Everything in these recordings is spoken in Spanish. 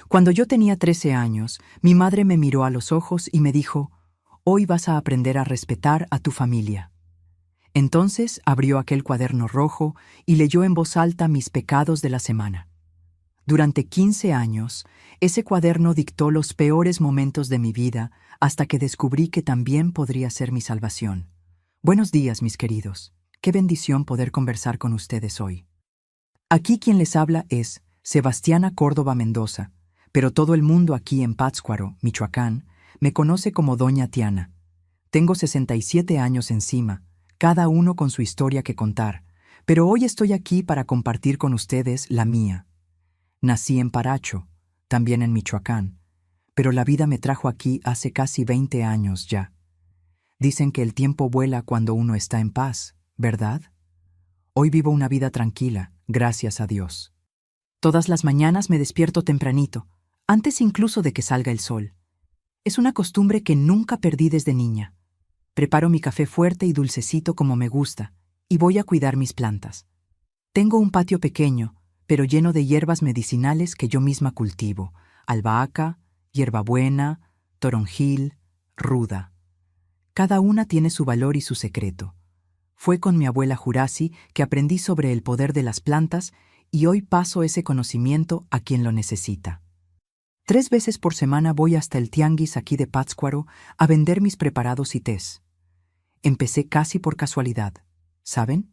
Cuando yo tenía 13 años, mi madre me miró a los ojos y me dijo, «Hoy vas a aprender a respetar a tu familia». Entonces abrió aquel cuaderno rojo y leyó en voz alta mis pecados de la semana. Durante 15 años, ese cuaderno dictó los peores momentos de mi vida hasta que descubrí que también podría ser mi salvación. Buenos días, mis queridos. Qué bendición poder conversar con ustedes hoy. Aquí quien les habla es Sebastiana Córdoba Mendoza, pero todo el mundo aquí en Pátzcuaro, Michoacán, me conoce como Doña Tiana. Tengo 67 años encima, cada uno con su historia que contar, pero hoy estoy aquí para compartir con ustedes la mía. Nací en Paracho, también en Michoacán, pero la vida me trajo aquí hace casi 20 años ya. Dicen que el tiempo vuela cuando uno está en paz, ¿verdad? Hoy vivo una vida tranquila, gracias a Dios. Todas las mañanas me despierto tempranito, antes incluso de que salga el sol. Es una costumbre que nunca perdí desde niña. Preparo mi café fuerte y dulcecito como me gusta, y voy a cuidar mis plantas. Tengo un patio pequeño, pero lleno de hierbas medicinales que yo misma cultivo: albahaca, hierbabuena, toronjil, ruda. Cada una tiene su valor y su secreto. Fue con mi abuela Jurasi que aprendí sobre el poder de las plantas y hoy paso ese conocimiento a quien lo necesita. 3 veces por semana voy hasta el tianguis aquí de Pátzcuaro a vender mis preparados y tés. Empecé casi por casualidad, ¿saben?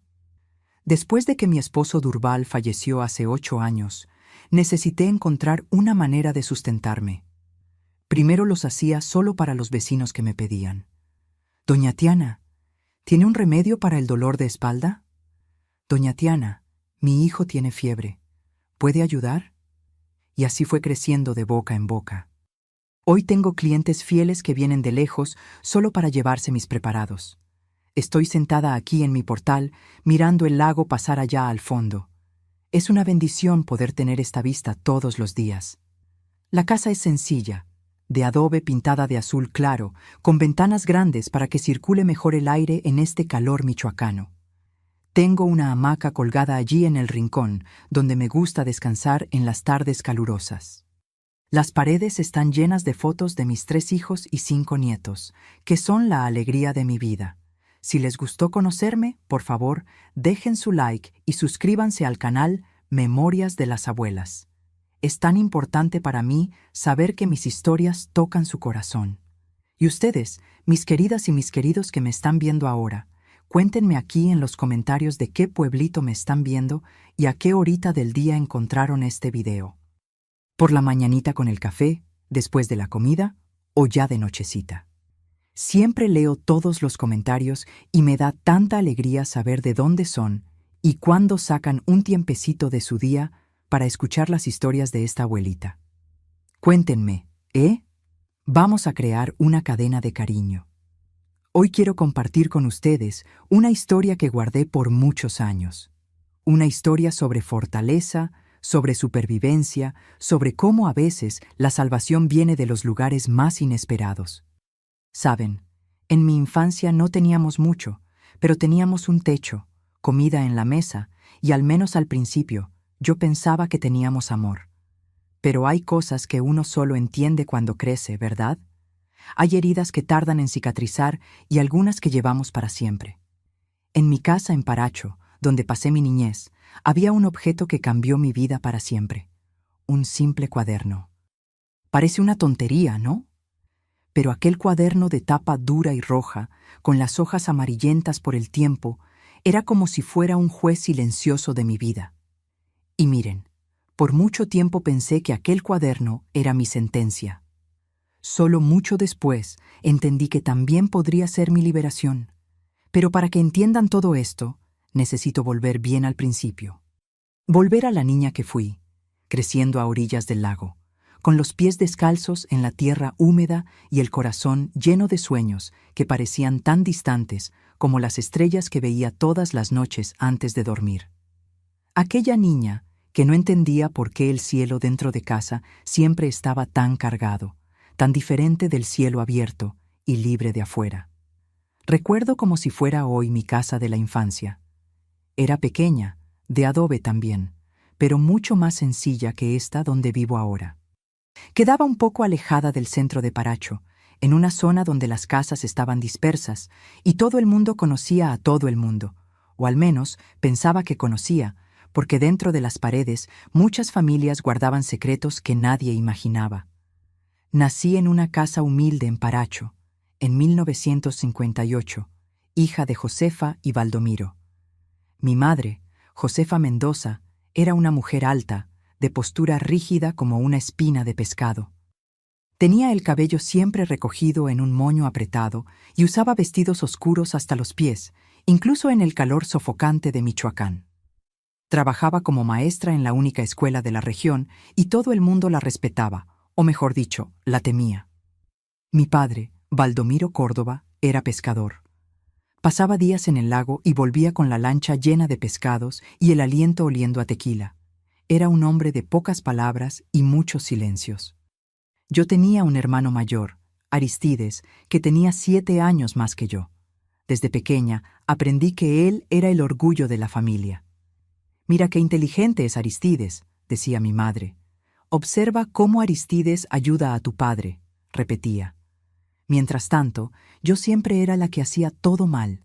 Después de que mi esposo Durval falleció hace 8 años, necesité encontrar una manera de sustentarme. Primero los hacía solo para los vecinos que me pedían. «Doña Tiana, ¿tiene un remedio para el dolor de espalda? Doña Tiana, mi hijo tiene fiebre. ¿Puede ayudar?» Y así fue creciendo de boca en boca. Hoy tengo clientes fieles que vienen de lejos solo para llevarse mis preparados. Estoy sentada aquí en mi portal, mirando el lago pasar allá al fondo. Es una bendición poder tener esta vista todos los días. La casa es sencilla, de adobe pintada de azul claro, con ventanas grandes para que circule mejor el aire en este calor michoacano. Tengo una hamaca colgada allí en el rincón, donde me gusta descansar en las tardes calurosas. Las paredes están llenas de fotos de mis 3 hijos y 5 nietos, que son la alegría de mi vida. Si les gustó conocerme, por favor, dejen su like y suscríbanse al canal Memorias de las Abuelas. Es tan importante para mí saber que mis historias tocan su corazón. Y ustedes, mis queridas y mis queridos que me están viendo ahora, cuéntenme aquí en los comentarios de qué pueblito me están viendo y a qué horita del día encontraron este video. ¿Por la mañanita con el café, después de la comida o ya de nochecita? Siempre leo todos los comentarios y me da tanta alegría saber de dónde son y cuándo sacan un tiempecito de su día para escuchar las historias de esta abuelita. Cuéntenme, ¿eh? Vamos a crear una cadena de cariño. Hoy quiero compartir con ustedes una historia que guardé por muchos años. Una historia sobre fortaleza, sobre supervivencia, sobre cómo a veces la salvación viene de los lugares más inesperados. Saben, en mi infancia no teníamos mucho, pero teníamos un techo, comida en la mesa y al menos al principio yo pensaba que teníamos amor. Pero hay cosas que uno solo entiende cuando crece, ¿verdad? Hay heridas que tardan en cicatrizar y algunas que llevamos para siempre. En mi casa en Paracho, donde pasé mi niñez, había un objeto que cambió mi vida para siempre. Un simple cuaderno. Parece una tontería, ¿no? Pero aquel cuaderno de tapa dura y roja, con las hojas amarillentas por el tiempo, era como si fuera un juez silencioso de mi vida. Y miren, por mucho tiempo pensé que aquel cuaderno era mi sentencia. Solo mucho después entendí que también podría ser mi liberación. Pero para que entiendan todo esto, necesito volver bien al principio. Volver a la niña que fui, creciendo a orillas del lago, con los pies descalzos en la tierra húmeda y el corazón lleno de sueños que parecían tan distantes como las estrellas que veía todas las noches antes de dormir. Aquella niña que no entendía por qué el cielo dentro de casa siempre estaba tan cargado, tan diferente del cielo abierto y libre de afuera. Recuerdo como si fuera hoy mi casa de la infancia. Era pequeña, de adobe también, pero mucho más sencilla que esta donde vivo ahora. Quedaba un poco alejada del centro de Paracho, en una zona donde las casas estaban dispersas y todo el mundo conocía a todo el mundo, o al menos pensaba que conocía, porque dentro de las paredes muchas familias guardaban secretos que nadie imaginaba. Nací en una casa humilde en Paracho, en 1958, hija de Josefa y Baldomiro. Mi madre, Josefa Mendoza, era una mujer alta, de postura rígida como una espina de pescado. Tenía el cabello siempre recogido en un moño apretado y usaba vestidos oscuros hasta los pies, incluso en el calor sofocante de Michoacán. Trabajaba como maestra en la única escuela de la región y todo el mundo la respetaba, o mejor dicho, la temía. Mi padre, Baldomiro Córdoba, era pescador. Pasaba días en el lago y volvía con la lancha llena de pescados y el aliento oliendo a tequila. Era un hombre de pocas palabras y muchos silencios. Yo tenía un hermano mayor, Aristides, que tenía 7 años más que yo. Desde pequeña aprendí que él era el orgullo de la familia. «Mira qué inteligente es Aristides», decía mi madre. «Observa cómo Aristides ayuda a tu padre», repetía. Mientras tanto, yo siempre era la que hacía todo mal,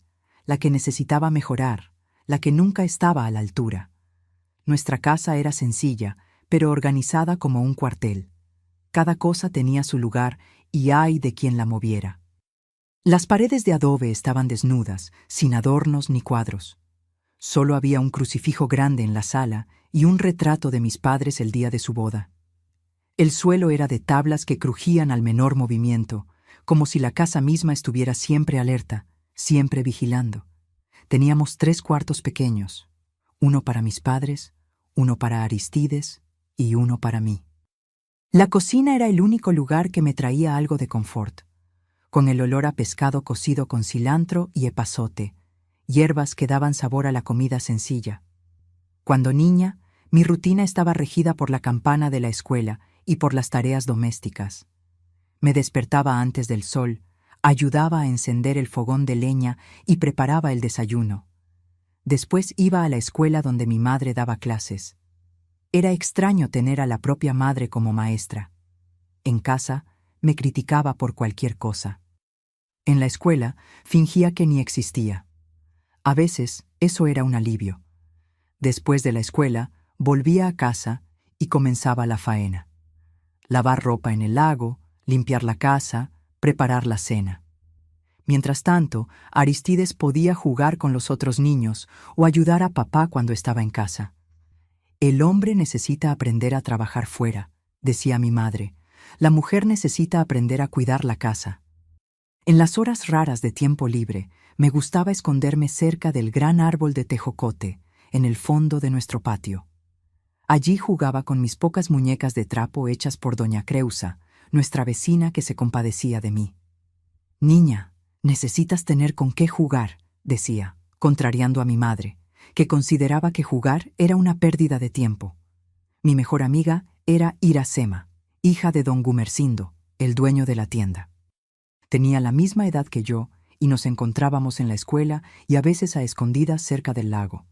la que necesitaba mejorar, la que nunca estaba a la altura. Nuestra casa era sencilla, pero organizada como un cuartel. Cada cosa tenía su lugar y ay de quien la moviera. Las paredes de adobe estaban desnudas, sin adornos ni cuadros. Solo había un crucifijo grande en la sala y un retrato de mis padres el día de su boda. El suelo era de tablas que crujían al menor movimiento, como si la casa misma estuviera siempre alerta, siempre vigilando. Teníamos 3 cuartos pequeños, uno para mis padres, uno para Aristides y uno para mí. La cocina era el único lugar que me traía algo de confort, con el olor a pescado cocido con cilantro y epazote, hierbas que daban sabor a la comida sencilla. Cuando niña, mi rutina estaba regida por la campana de la escuela y por las tareas domésticas. Me despertaba antes del sol, ayudaba a encender el fogón de leña y preparaba el desayuno. Después iba a la escuela donde mi madre daba clases. Era extraño tener a la propia madre como maestra. En casa, me criticaba por cualquier cosa. En la escuela, fingía que ni existía. A veces, eso era un alivio. Después de la escuela, volvía a casa y comenzaba la faena. Lavar ropa en el lago, limpiar la casa, preparar la cena. Mientras tanto, Aristides podía jugar con los otros niños o ayudar a papá cuando estaba en casa. «El hombre necesita aprender a trabajar fuera», decía mi madre. «La mujer necesita aprender a cuidar la casa». En las horas raras de tiempo libre, me gustaba esconderme cerca del gran árbol de tejocote, en el fondo de nuestro patio. Allí jugaba con mis pocas muñecas de trapo hechas por doña Creusa, nuestra vecina que se compadecía de mí. «Niña, necesitas tener con qué jugar», decía, contrariando a mi madre, que consideraba que jugar era una pérdida de tiempo. Mi mejor amiga era Iracema, hija de don Gumersindo, el dueño de la tienda. Tenía la misma edad que yo y nos encontrábamos en la escuela y a veces a escondidas cerca del lago.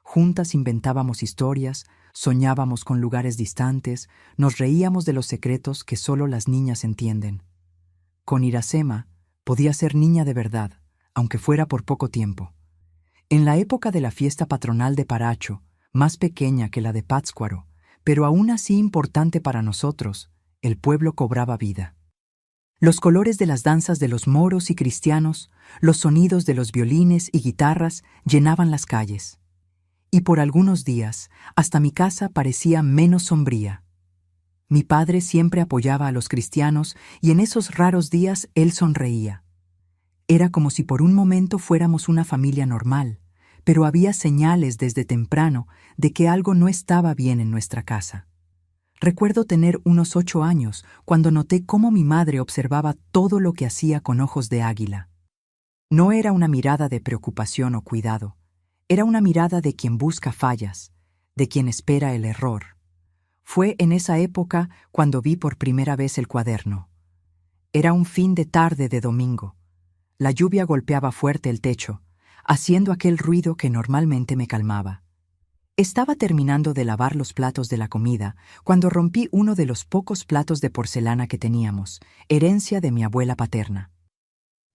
Juntas inventábamos historias, soñábamos con lugares distantes, nos reíamos de los secretos que solo las niñas entienden. Con Iracema podía ser niña de verdad, aunque fuera por poco tiempo. En la época de la fiesta patronal de Paracho, más pequeña que la de Pátzcuaro, pero aún así importante para nosotros, el pueblo cobraba vida. Los colores de las danzas de los moros y cristianos, los sonidos de los violines y guitarras llenaban las calles. Y por algunos días, hasta mi casa parecía menos sombría. Mi padre siempre apoyaba a los cristianos y en esos raros días él sonreía. Era como si por un momento fuéramos una familia normal, pero había señales desde temprano de que algo no estaba bien en nuestra casa. Recuerdo tener unos 8 años cuando noté cómo mi madre observaba todo lo que hacía con ojos de águila. No era una mirada de preocupación o cuidado, era una mirada de quien busca fallas, de quien espera el error. Fue en esa época cuando vi por primera vez el cuaderno. Era un fin de tarde de domingo. La lluvia golpeaba fuerte el techo, haciendo aquel ruido que normalmente me calmaba. Estaba terminando de lavar los platos de la comida cuando rompí uno de los pocos platos de porcelana que teníamos, herencia de mi abuela paterna.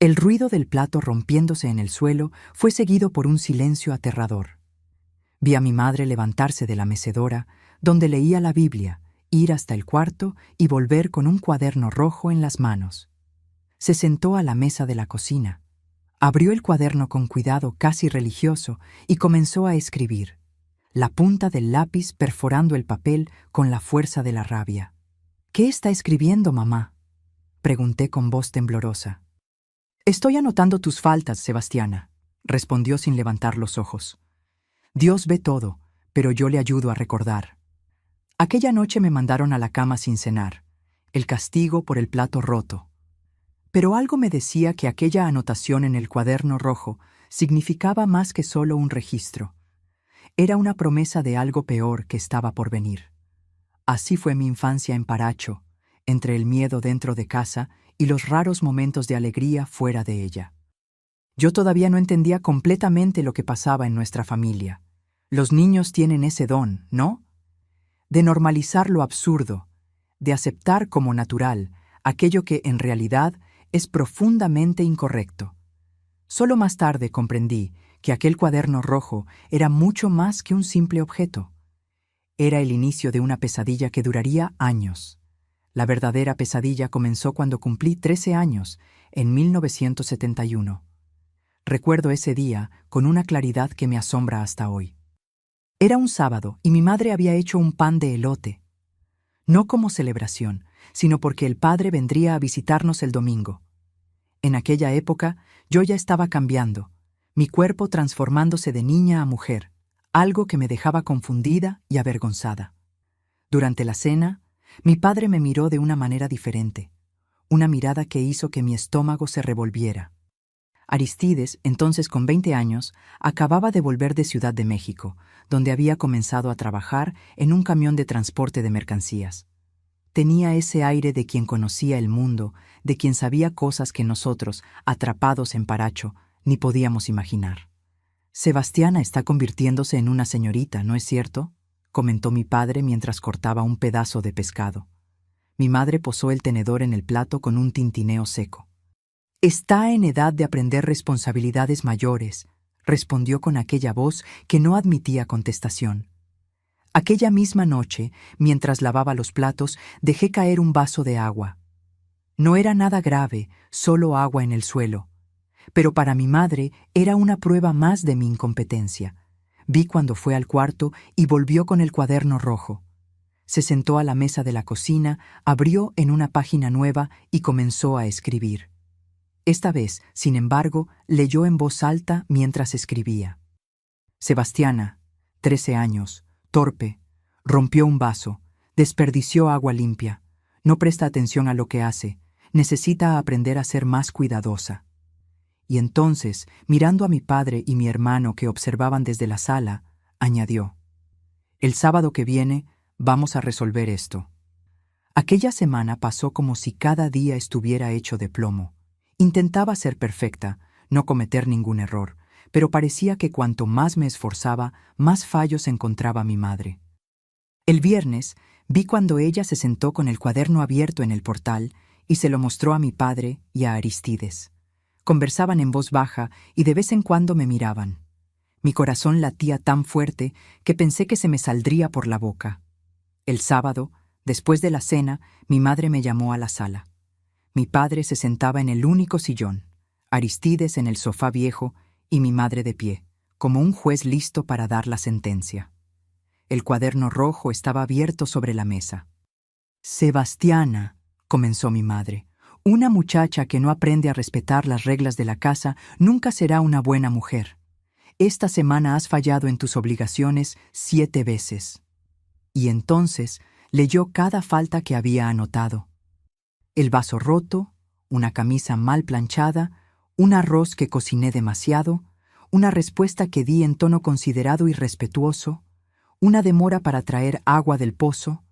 El ruido del plato rompiéndose en el suelo fue seguido por un silencio aterrador. Vi a mi madre levantarse de la mecedora, donde leía la Biblia, ir hasta el cuarto y volver con un cuaderno rojo en las manos. Se sentó a la mesa de la cocina. Abrió el cuaderno con cuidado casi religioso y comenzó a escribir, la punta del lápiz perforando el papel con la fuerza de la rabia. «¿Qué está escribiendo, mamá?», pregunté con voz temblorosa. «Estoy anotando tus faltas, Sebastiana», respondió sin levantar los ojos. «Dios ve todo, pero yo le ayudo a recordar. Aquella noche me mandaron a la cama sin cenar, el castigo por el plato roto. Pero algo me decía que aquella anotación en el cuaderno rojo significaba más que solo un registro. Era una promesa de algo peor que estaba por venir. Así fue mi infancia en Paracho, entre el miedo dentro de casa y los raros momentos de alegría fuera de ella. Yo todavía no entendía completamente lo que pasaba en nuestra familia. Los niños tienen ese don, ¿no? De normalizar lo absurdo, de aceptar como natural aquello que en realidad es profundamente incorrecto. Solo más tarde comprendí que aquel cuaderno rojo era mucho más que un simple objeto. Era el inicio de una pesadilla que duraría años. La verdadera pesadilla comenzó cuando cumplí 13 años, en 1971. Recuerdo ese día con una claridad que me asombra hasta hoy. Era un sábado y mi madre había hecho un pan de elote. No como celebración, sino porque el padre vendría a visitarnos el domingo. En aquella época yo ya estaba cambiando, mi cuerpo transformándose de niña a mujer, algo que me dejaba confundida y avergonzada. Durante la cena, mi padre me miró de una manera diferente, una mirada que hizo que mi estómago se revolviera. Aristides, entonces con 20 años, acababa de volver de Ciudad de México, donde había comenzado a trabajar en un camión de transporte de mercancías. Tenía ese aire de quien conocía el mundo, de quien sabía cosas que nosotros, atrapados en Paracho, ni podíamos imaginar. «Sebastiana está convirtiéndose en una señorita, ¿no es cierto?», comentó mi padre mientras cortaba un pedazo de pescado. Mi madre posó el tenedor en el plato con un tintineo seco. «Está en edad de aprender responsabilidades mayores», respondió con aquella voz que no admitía contestación. Aquella misma noche, mientras lavaba los platos, dejé caer un vaso de agua. No era nada grave, solo agua en el suelo. Pero para mi madre era una prueba más de mi incompetencia. Vi cuando fue al cuarto y volvió con el cuaderno rojo. Se sentó a la mesa de la cocina, abrió en una página nueva y comenzó a escribir. Esta vez, sin embargo, leyó en voz alta mientras escribía. «Sebastiana, 13 años, torpe, rompió un vaso, desperdició agua limpia, no presta atención a lo que hace, necesita aprender a ser más cuidadosa». Y entonces, mirando a mi padre y mi hermano que observaban desde la sala, añadió, «El sábado que viene vamos a resolver esto». Aquella semana pasó como si cada día estuviera hecho de plomo. Intentaba ser perfecta, no cometer ningún error, pero parecía que cuanto más me esforzaba, más fallos encontraba mi madre. El viernes vi cuando ella se sentó con el cuaderno abierto en el portal y se lo mostró a mi padre y a Aristides. Conversaban en voz baja y de vez en cuando me miraban. Mi corazón latía tan fuerte que pensé que se me saldría por la boca. El sábado, después de la cena, mi madre me llamó a la sala. Mi padre se sentaba en el único sillón, Aristides en el sofá viejo y mi madre de pie, como un juez listo para dar la sentencia. El cuaderno rojo estaba abierto sobre la mesa. «Sebastiana», comenzó mi madre, «una muchacha que no aprende a respetar las reglas de la casa nunca será una buena mujer. Esta semana has fallado en tus obligaciones 7 veces». Y entonces leyó cada falta que había anotado. El vaso roto, una camisa mal planchada, un arroz que cociné demasiado, una respuesta que di en tono considerado y respetuoso, una demora para traer agua del pozo,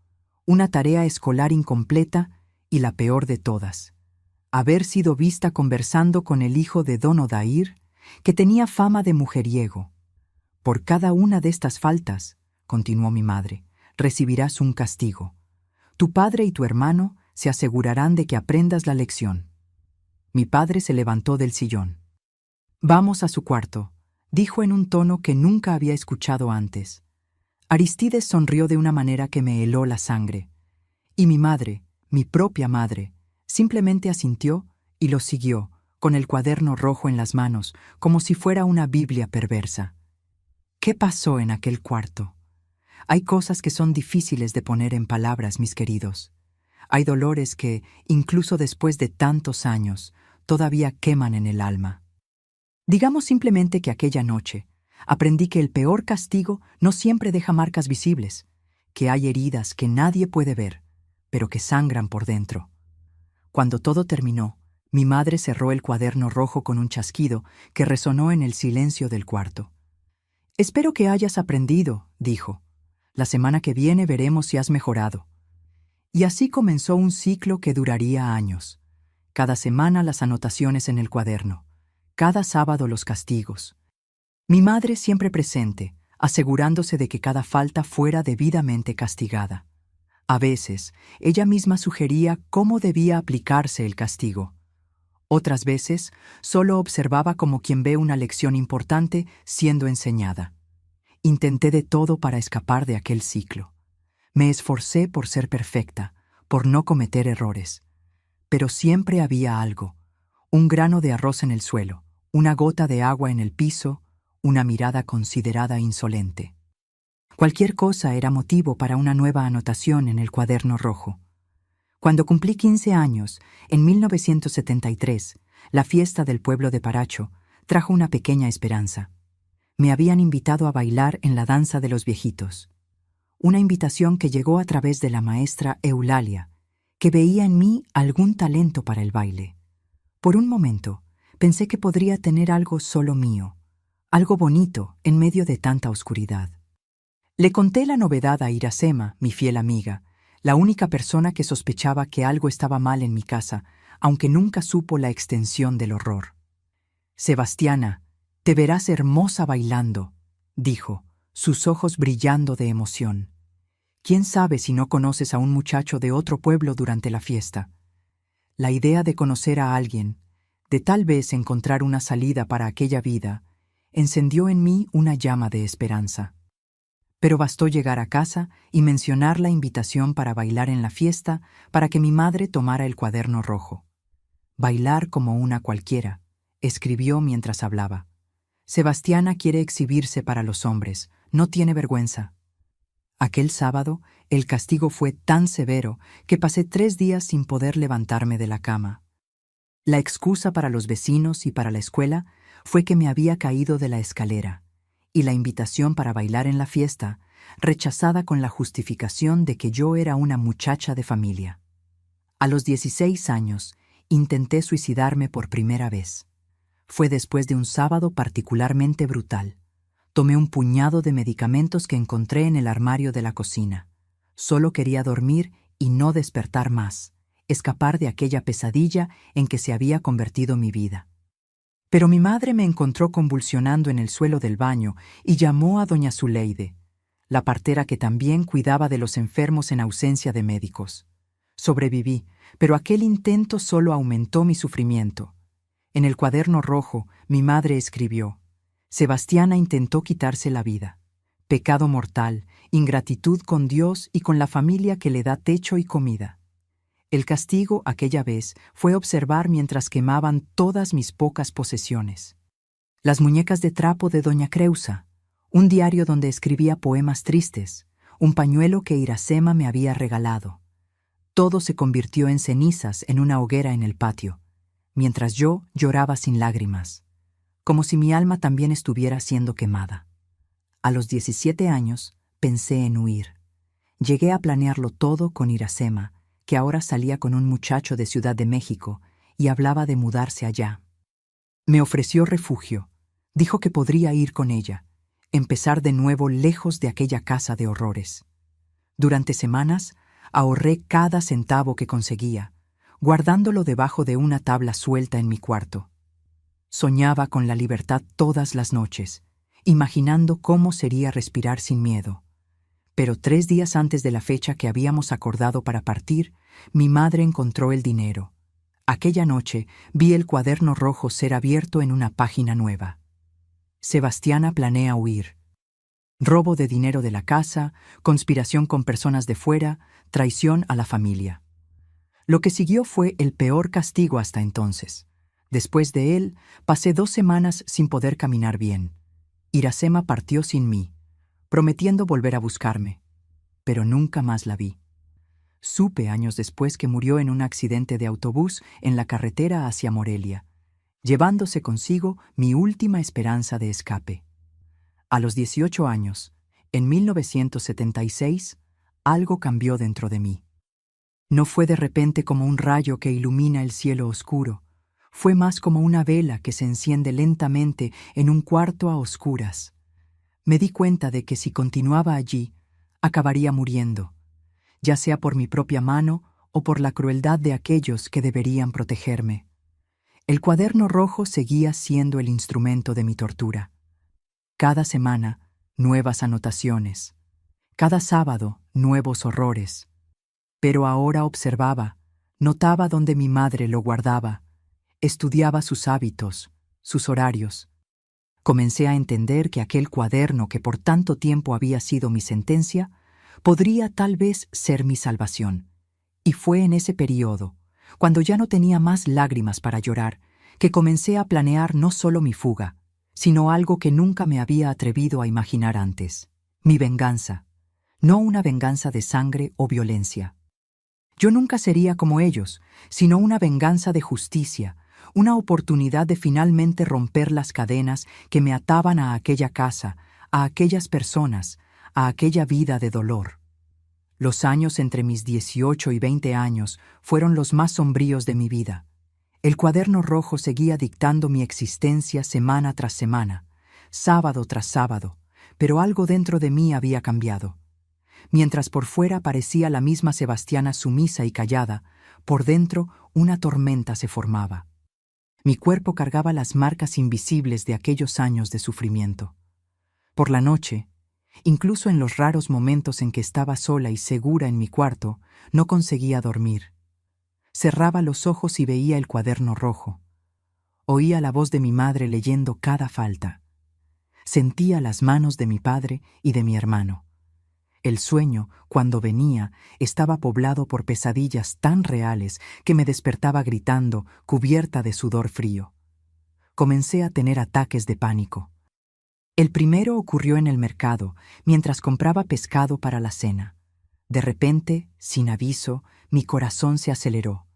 una tarea escolar incompleta y la peor de todas, haber sido vista conversando con el hijo de don Odair, que tenía fama de mujeriego. Por cada una de estas faltas, continuó mi madre, recibirás un castigo. Tu padre y tu hermano se asegurarán de que aprendas la lección. Mi padre se levantó del sillón. Vamos a su cuarto, dijo en un tono que nunca había escuchado antes. Aristides sonrió de una manera que me heló la sangre. Y mi madre, mi propia madre, simplemente asintió y lo siguió, con el cuaderno rojo en las manos, como si fuera una Biblia perversa. ¿Qué pasó en aquel cuarto? Hay cosas que son difíciles de poner en palabras, mis queridos. Hay dolores que, incluso después de tantos años, todavía queman en el alma. Digamos simplemente que aquella noche aprendí que el peor castigo no siempre deja marcas visibles, que hay heridas que nadie puede ver, pero que sangran por dentro. Cuando todo terminó, mi madre cerró el cuaderno rojo con un chasquido que resonó en el silencio del cuarto. «Espero que hayas aprendido», dijo. «La semana que viene veremos si has mejorado». Y así comenzó un ciclo que duraría años. Cada semana las anotaciones en el cuaderno, cada sábado los castigos. Mi madre siempre presente, asegurándose de que cada falta fuera debidamente castigada. A veces, ella misma sugería cómo debía aplicarse el castigo. Otras veces, solo observaba como quien ve una lección importante siendo enseñada. Intenté de todo para escapar de aquel ciclo. Me esforcé por ser perfecta, por no cometer errores. Pero siempre había algo: un grano de arroz en el suelo, una gota de agua en el piso, una mirada considerada insolente. Cualquier cosa era motivo para una nueva anotación en el cuaderno rojo. Cuando cumplí 15 años, en 1973, la fiesta del pueblo de Paracho trajo una pequeña esperanza. Me habían invitado a bailar en la danza de los viejitos. Una invitación que llegó a través de la maestra Eulalia, que veía en mí algún talento para el baile. Por un momento, pensé que podría tener algo solo mío, algo bonito en medio de tanta oscuridad. Le conté la novedad a Iracema, mi fiel amiga, la única persona que sospechaba que algo estaba mal en mi casa, aunque nunca supo la extensión del horror. «Sebastiana, te verás hermosa bailando», dijo, sus ojos brillando de emoción. «¿Quién sabe si no conoces a un muchacho de otro pueblo durante la fiesta?» La idea de conocer a alguien, de tal vez encontrar una salida para aquella vida, encendió en mí una llama de esperanza. Pero bastó llegar a casa y mencionar la invitación para bailar en la fiesta para que mi madre tomara el cuaderno rojo. «Bailar como una cualquiera», escribió mientras hablaba. «Sebastiana quiere exhibirse para los hombres, no tiene vergüenza». Aquel sábado, el castigo fue tan severo que pasé 3 días sin poder levantarme de la cama. La excusa para los vecinos y para la escuela fue que me había caído de la escalera, y la invitación para bailar en la fiesta, rechazada con la justificación de que yo era una muchacha de familia. A los 16 años, intenté suicidarme por primera vez. Fue después de un sábado particularmente brutal. Tomé un puñado de medicamentos que encontré en el armario de la cocina. Solo quería dormir y no despertar más, escapar de aquella pesadilla en que se había convertido mi vida. Pero mi madre me encontró convulsionando en el suelo del baño y llamó a doña Zuleide, la partera que también cuidaba de los enfermos en ausencia de médicos. Sobreviví, pero aquel intento solo aumentó mi sufrimiento. En el cuaderno rojo, mi madre escribió: «Sebastiana intentó quitarse la vida. Pecado mortal, ingratitud con Dios y con la familia que le da techo y comida». El castigo aquella vez fue observar mientras quemaban todas mis pocas posesiones. Las muñecas de trapo de doña Creusa, un diario donde escribía poemas tristes, un pañuelo que Iracema me había regalado. Todo se convirtió en cenizas en una hoguera en el patio, mientras yo lloraba sin lágrimas, como si mi alma también estuviera siendo quemada. A los 17 años pensé en huir. Llegué a planearlo todo con Iracema, que ahora salía con un muchacho de Ciudad de México y hablaba de mudarse allá. Me ofreció refugio, dijo que podría ir con ella, empezar de nuevo lejos de aquella casa de horrores. Durante semanas ahorré cada centavo que conseguía, guardándolo debajo de una tabla suelta en mi cuarto. Soñaba con la libertad todas las noches, imaginando cómo sería respirar sin miedo. Pero 3 días antes de la fecha que habíamos acordado para partir, mi madre encontró el dinero. Aquella noche vi el cuaderno rojo ser abierto en una página nueva. Sebastiana planea huir. Robo de dinero de la casa, conspiración con personas de fuera, traición a la familia. Lo que siguió fue el peor castigo hasta entonces. Después de él, pasé 2 semanas sin poder caminar bien. Iracema partió sin mí, prometiendo volver a buscarme, pero nunca más la vi. Supe años después que murió en un accidente de autobús en la carretera hacia Morelia, llevándose consigo mi última esperanza de escape. A los 18 años, en 1976, algo cambió dentro de mí. No fue de repente como un rayo que ilumina el cielo oscuro, fue más como una vela que se enciende lentamente en un cuarto a oscuras. Me di cuenta de que si continuaba allí, acabaría muriendo, ya sea por mi propia mano o por la crueldad de aquellos que deberían protegerme. El cuaderno rojo seguía siendo el instrumento de mi tortura. Cada semana, nuevas anotaciones. Cada sábado, nuevos horrores. Pero ahora observaba, notaba dónde mi madre lo guardaba, estudiaba sus hábitos, sus horarios. Comencé a entender que aquel cuaderno que por tanto tiempo había sido mi sentencia, podría tal vez ser mi salvación. Y fue en ese periodo, cuando ya no tenía más lágrimas para llorar, que comencé a planear no solo mi fuga, sino algo que nunca me había atrevido a imaginar antes: mi venganza. No una venganza de sangre o violencia. Yo nunca sería como ellos, sino una venganza de justicia, una oportunidad de finalmente romper las cadenas que me ataban a aquella casa, a aquellas personas, a aquella vida de dolor. Los años entre mis 18 y 20 años fueron los más sombríos de mi vida. El cuaderno rojo seguía dictando mi existencia semana tras semana, sábado tras sábado, pero algo dentro de mí había cambiado. Mientras por fuera parecía la misma Sebastiana sumisa y callada, por dentro una tormenta se formaba. Mi cuerpo cargaba las marcas invisibles de aquellos años de sufrimiento. Por la noche, incluso en los raros momentos en que estaba sola y segura en mi cuarto, no conseguía dormir. Cerraba los ojos y veía el cuaderno rojo. Oía la voz de mi madre leyendo cada falta. Sentía las manos de mi padre y de mi hermano. El sueño, cuando venía, estaba poblado por pesadillas tan reales que me despertaba gritando, cubierta de sudor frío. Comencé a tener ataques de pánico. El primero ocurrió en el mercado, mientras compraba pescado para la cena. De repente, sin aviso, mi corazón se aceleró.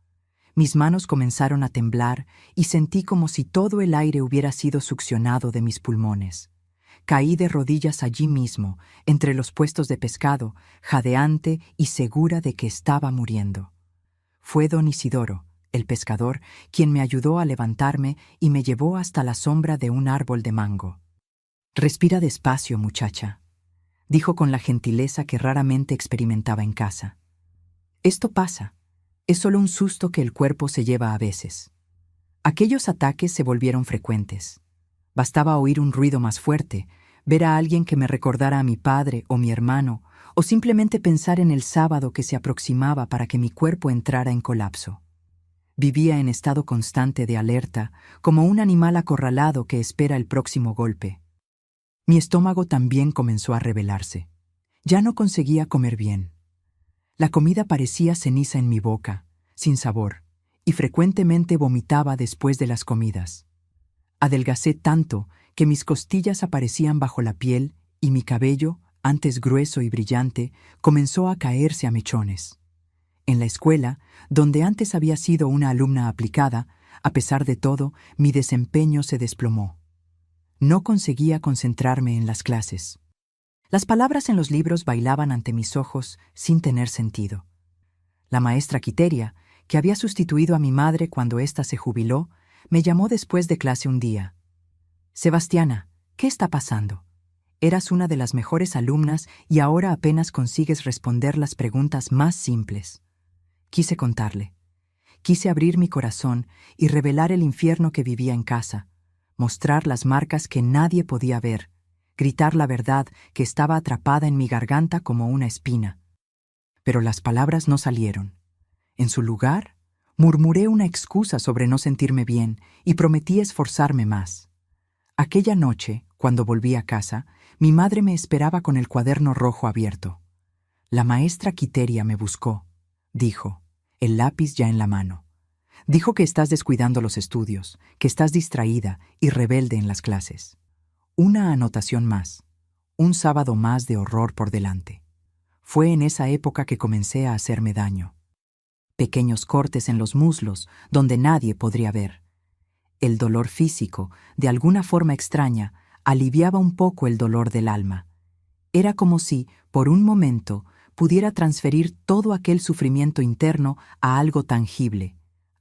Mis manos comenzaron a temblar y sentí como si todo el aire hubiera sido succionado de mis pulmones. Caí de rodillas allí mismo, entre los puestos de pescado, jadeante y segura de que estaba muriendo. Fue don Isidoro, el pescador, quien me ayudó a levantarme y me llevó hasta la sombra de un árbol de mango. «Respira despacio, muchacha», dijo con la gentileza que raramente experimentaba en casa. «Esto pasa. Es solo un susto que el cuerpo se lleva a veces». Aquellos ataques se volvieron frecuentes. Bastaba oír un ruido más fuerte, ver a alguien que me recordara a mi padre o mi hermano, o simplemente pensar en el sábado que se aproximaba para que mi cuerpo entrara en colapso. Vivía en estado constante de alerta, como un animal acorralado que espera el próximo golpe. Mi estómago también comenzó a rebelarse. Ya no conseguía comer bien. La comida parecía ceniza en mi boca, sin sabor, y frecuentemente vomitaba después de las comidas. Adelgacé tanto que mis costillas aparecían bajo la piel y mi cabello, antes grueso y brillante, comenzó a caerse a mechones. En la escuela, donde antes había sido una alumna aplicada, a pesar de todo, mi desempeño se desplomó. No conseguía concentrarme en las clases. Las palabras en los libros bailaban ante mis ojos sin tener sentido. La maestra Quiteria, que había sustituido a mi madre cuando ésta se jubiló, me llamó después de clase un día. «Sebastiana, ¿qué está pasando? Eras una de las mejores alumnas y ahora apenas consigues responder las preguntas más simples». Quise contarle. Quise abrir mi corazón y revelar el infierno que vivía en casa, mostrar las marcas que nadie podía ver, gritar la verdad que estaba atrapada en mi garganta como una espina. Pero las palabras no salieron. En su lugar, murmuré una excusa sobre no sentirme bien y prometí esforzarme más. Aquella noche, cuando volví a casa, mi madre me esperaba con el cuaderno rojo abierto. La maestra Quiteria me buscó, dijo, el lápiz ya en la mano. Dijo que estás descuidando los estudios, que estás distraída y rebelde en las clases. Una anotación más, un sábado más de horror por delante. Fue en esa época que comencé a hacerme daño. Pequeños cortes en los muslos, donde nadie podría ver. El dolor físico, de alguna forma extraña, aliviaba un poco el dolor del alma. Era como si, por un momento, pudiera transferir todo aquel sufrimiento interno a algo tangible,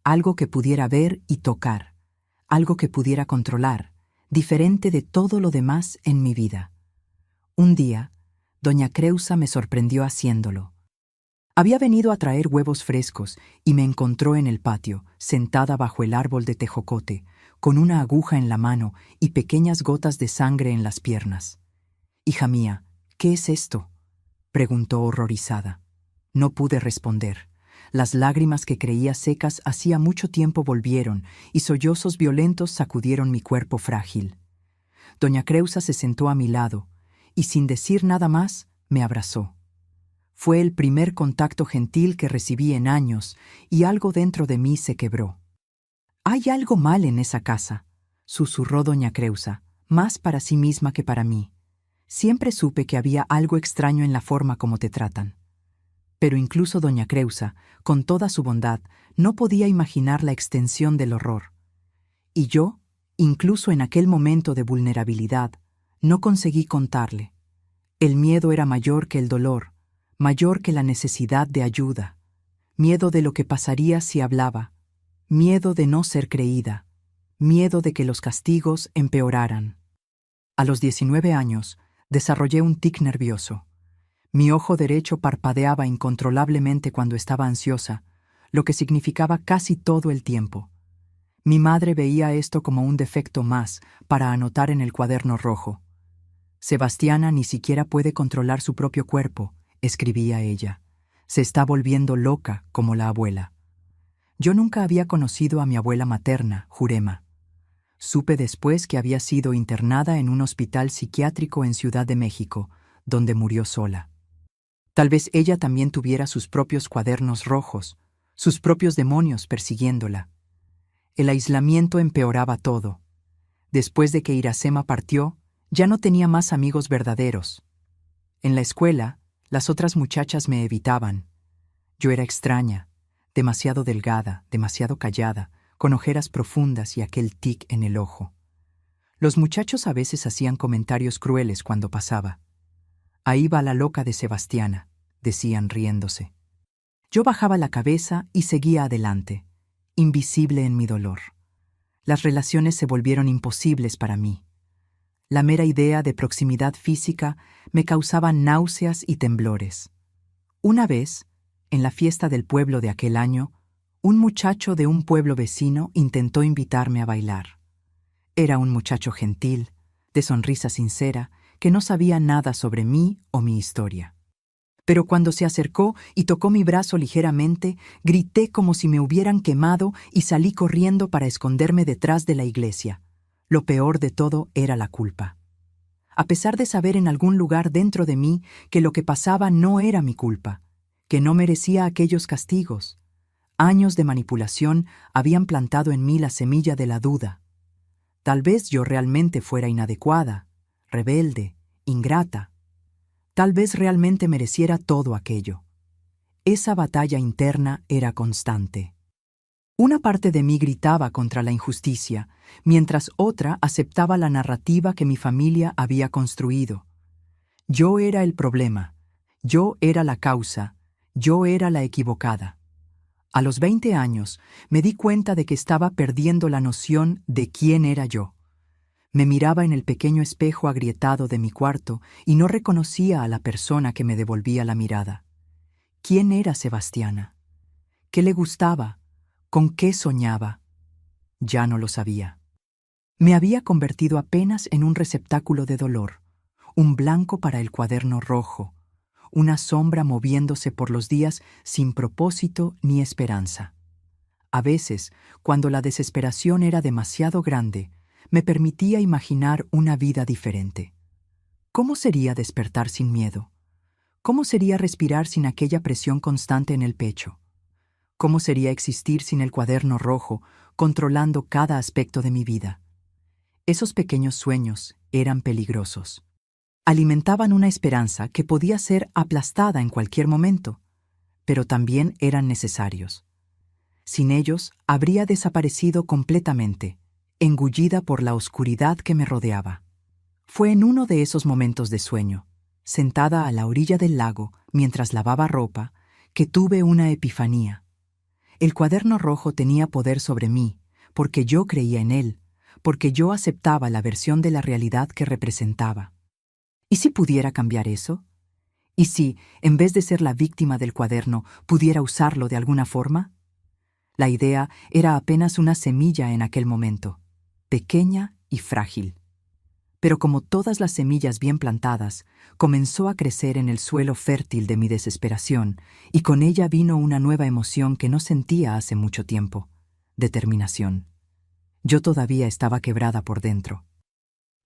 algo que pudiera ver y tocar, algo que pudiera controlar, diferente de todo lo demás en mi vida. Un día, doña Creusa me sorprendió haciéndolo. Había venido a traer huevos frescos y me encontró en el patio, sentada bajo el árbol de tejocote, con una aguja en la mano y pequeñas gotas de sangre en las piernas. «Hija mía, ¿qué es esto?», preguntó horrorizada. No pude responder. Las lágrimas que creía secas hacía mucho tiempo volvieron y sollozos violentos sacudieron mi cuerpo frágil. Doña Creusa se sentó a mi lado y, sin decir nada más, me abrazó. Fue el primer contacto gentil que recibí en años y algo dentro de mí se quebró. «Hay algo mal en esa casa», susurró doña Creusa, más para sí misma que para mí. «Siempre supe que había algo extraño en la forma como te tratan». Pero incluso doña Creusa, con toda su bondad, no podía imaginar la extensión del horror. Y yo, incluso en aquel momento de vulnerabilidad, no conseguí contarle. El miedo era mayor que el dolor, mayor que la necesidad de ayuda, miedo de lo que pasaría si hablaba, miedo de no ser creída, miedo de que los castigos empeoraran. A los 19 años, desarrollé un tic nervioso. Mi ojo derecho parpadeaba incontrolablemente cuando estaba ansiosa, lo que significaba casi todo el tiempo. Mi madre veía esto como un defecto más para anotar en el cuaderno rojo. «Sebastiana ni siquiera puede controlar su propio cuerpo», escribía ella. «Se está volviendo loca como la abuela». Yo nunca había conocido a mi abuela materna, Jurema. Supe después que había sido internada en un hospital psiquiátrico en Ciudad de México, donde murió sola. Tal vez ella también tuviera sus propios cuadernos rojos, sus propios demonios persiguiéndola. El aislamiento empeoraba todo. Después de que Iracema partió, ya no tenía más amigos verdaderos. En la escuela, las otras muchachas me evitaban. Yo era extraña, demasiado delgada, demasiado callada, con ojeras profundas y aquel tic en el ojo. Los muchachos a veces hacían comentarios crueles cuando pasaba. «Ahí va la loca de Sebastiana», decían riéndose. Yo bajaba la cabeza y seguía adelante, invisible en mi dolor. Las relaciones se volvieron imposibles para mí. La mera idea de proximidad física me causaba náuseas y temblores. Una vez, en la fiesta del pueblo de aquel año, un muchacho de un pueblo vecino intentó invitarme a bailar. Era un muchacho gentil, de sonrisa sincera, que no sabía nada sobre mí o mi historia. Pero cuando se acercó y tocó mi brazo ligeramente, grité como si me hubieran quemado y salí corriendo para esconderme detrás de la iglesia. Lo peor de todo era la culpa. A pesar de saber en algún lugar dentro de mí que lo que pasaba no era mi culpa, que no merecía aquellos castigos, años de manipulación habían plantado en mí la semilla de la duda. Tal vez yo realmente fuera inadecuada, rebelde, ingrata. Tal vez realmente mereciera todo aquello. Esa batalla interna era constante. Una parte de mí gritaba contra la injusticia, mientras otra aceptaba la narrativa que mi familia había construido. Yo era el problema, yo era la causa, yo era la equivocada. A los 20 años me di cuenta de que estaba perdiendo la noción de quién era yo. Me miraba en el pequeño espejo agrietado de mi cuarto y no reconocía a la persona que me devolvía la mirada. ¿Quién era Sebastiana? ¿Qué le gustaba? ¿Con qué soñaba? Ya no lo sabía. Me había convertido apenas en un receptáculo de dolor, un blanco para el cuaderno rojo, una sombra moviéndose por los días sin propósito ni esperanza. A veces, cuando la desesperación era demasiado grande, me permitía imaginar una vida diferente. ¿Cómo sería despertar sin miedo? ¿Cómo sería respirar sin aquella presión constante en el pecho? ¿Cómo sería existir sin el cuaderno rojo, controlando cada aspecto de mi vida? Esos pequeños sueños eran peligrosos. Alimentaban una esperanza que podía ser aplastada en cualquier momento, pero también eran necesarios. Sin ellos, habría desaparecido completamente, engullida por la oscuridad que me rodeaba. Fue en uno de esos momentos de sueño, sentada a la orilla del lago mientras lavaba ropa, que tuve una epifanía. El cuaderno rojo tenía poder sobre mí, porque yo creía en él, porque yo aceptaba la versión de la realidad que representaba. ¿Y si pudiera cambiar eso? ¿Y si, en vez de ser la víctima del cuaderno, pudiera usarlo de alguna forma? La idea era apenas una semilla en aquel momento, pequeña y frágil. Pero como todas las semillas bien plantadas, comenzó a crecer en el suelo fértil de mi desesperación, y con ella vino una nueva emoción que no sentía hace mucho tiempo: determinación. Yo todavía estaba quebrada por dentro.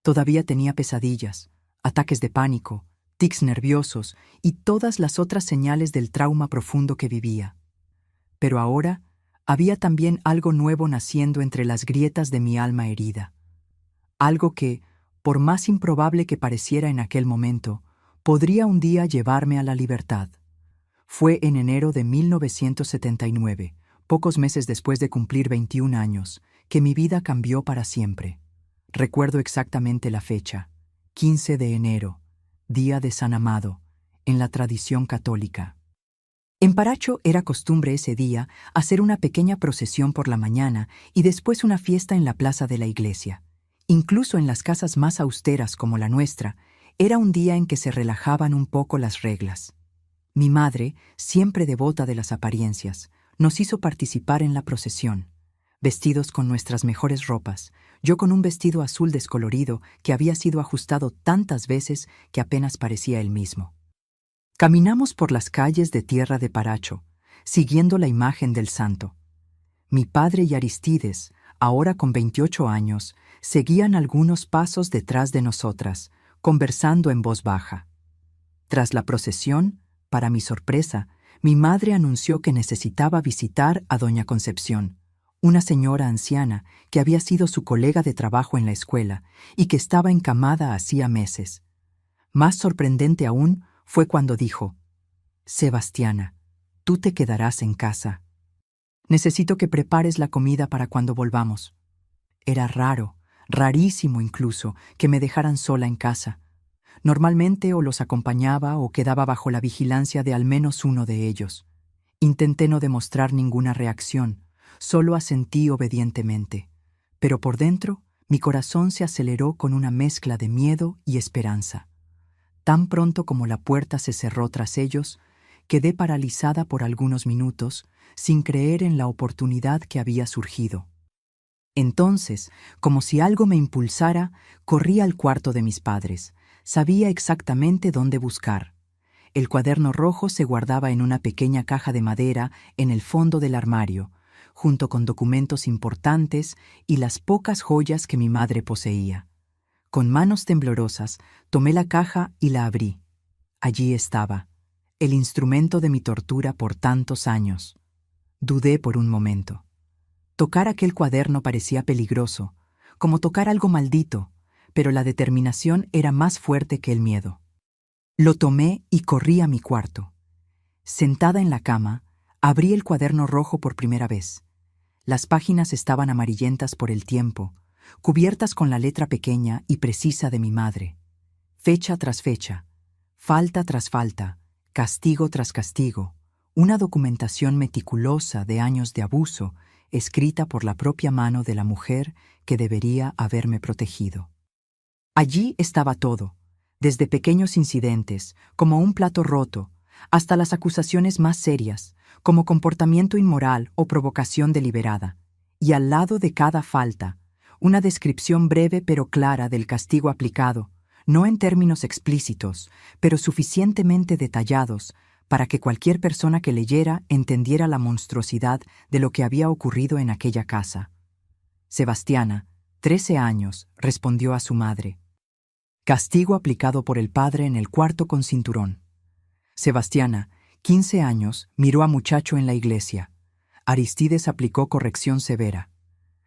Todavía tenía pesadillas, ataques de pánico, tics nerviosos y todas las otras señales del trauma profundo que vivía. Pero ahora había también algo nuevo naciendo entre las grietas de mi alma herida. Algo que, por más improbable que pareciera en aquel momento, podría un día llevarme a la libertad. Fue en enero de 1979, pocos meses después de cumplir 21 años, que mi vida cambió para siempre. Recuerdo exactamente la fecha: 15 de enero, día de San Amado, en la tradición católica. En Paracho era costumbre ese día hacer una pequeña procesión por la mañana y después una fiesta en la plaza de la iglesia. Incluso en las casas más austeras como la nuestra, era un día en que se relajaban un poco las reglas. Mi madre, siempre devota de las apariencias, nos hizo participar en la procesión, vestidos con nuestras mejores ropas, yo con un vestido azul descolorido que había sido ajustado tantas veces que apenas parecía el mismo. Caminamos por las calles de tierra de Paracho, siguiendo la imagen del santo. Mi padre y Aristides, ahora con 28 años, seguían algunos pasos detrás de nosotras, conversando en voz baja. Tras la procesión, para mi sorpresa, mi madre anunció que necesitaba visitar a doña Concepción, una señora anciana que había sido su colega de trabajo en la escuela y que estaba encamada hacía meses. Más sorprendente aún fue cuando dijo: «Sebastiana, tú te quedarás en casa. Necesito que prepares la comida para cuando volvamos». Era raro, rarísimo incluso, que me dejaran sola en casa. Normalmente o los acompañaba o quedaba bajo la vigilancia de al menos uno de ellos. Intenté no demostrar ninguna reacción, solo asentí obedientemente. Pero por dentro, mi corazón se aceleró con una mezcla de miedo y esperanza. Tan pronto como la puerta se cerró tras ellos, quedé paralizada por algunos minutos, sin creer en la oportunidad que había surgido. Entonces, como si algo me impulsara, corrí al cuarto de mis padres. Sabía exactamente dónde buscar. El cuaderno rojo se guardaba en una pequeña caja de madera en el fondo del armario, junto con documentos importantes y las pocas joyas que mi madre poseía. Con manos temblorosas, tomé la caja y la abrí. Allí estaba, el instrumento de mi tortura por tantos años. Dudé por un momento. Tocar aquel cuaderno parecía peligroso, como tocar algo maldito, pero la determinación era más fuerte que el miedo. Lo tomé y corrí a mi cuarto. Sentada en la cama, abrí el cuaderno rojo por primera vez. Las páginas estaban amarillentas por el tiempo, cubiertas con la letra pequeña y precisa de mi madre. Fecha tras fecha, falta tras falta, castigo tras castigo, una documentación meticulosa de años de abuso, escrita por la propia mano de la mujer que debería haberme protegido. Allí estaba todo, desde pequeños incidentes, como un plato roto, hasta las acusaciones más serias, como comportamiento inmoral o provocación deliberada, y al lado de cada falta, una descripción breve pero clara del castigo aplicado, no en términos explícitos, pero suficientemente detallados para que cualquier persona que leyera entendiera la monstruosidad de lo que había ocurrido en aquella casa. Sebastiana, 13 años, respondió a su madre. Castigo aplicado por el padre en el cuarto con cinturón. Sebastiana, 15 años, miró a muchacho en la iglesia. Aristides aplicó corrección severa.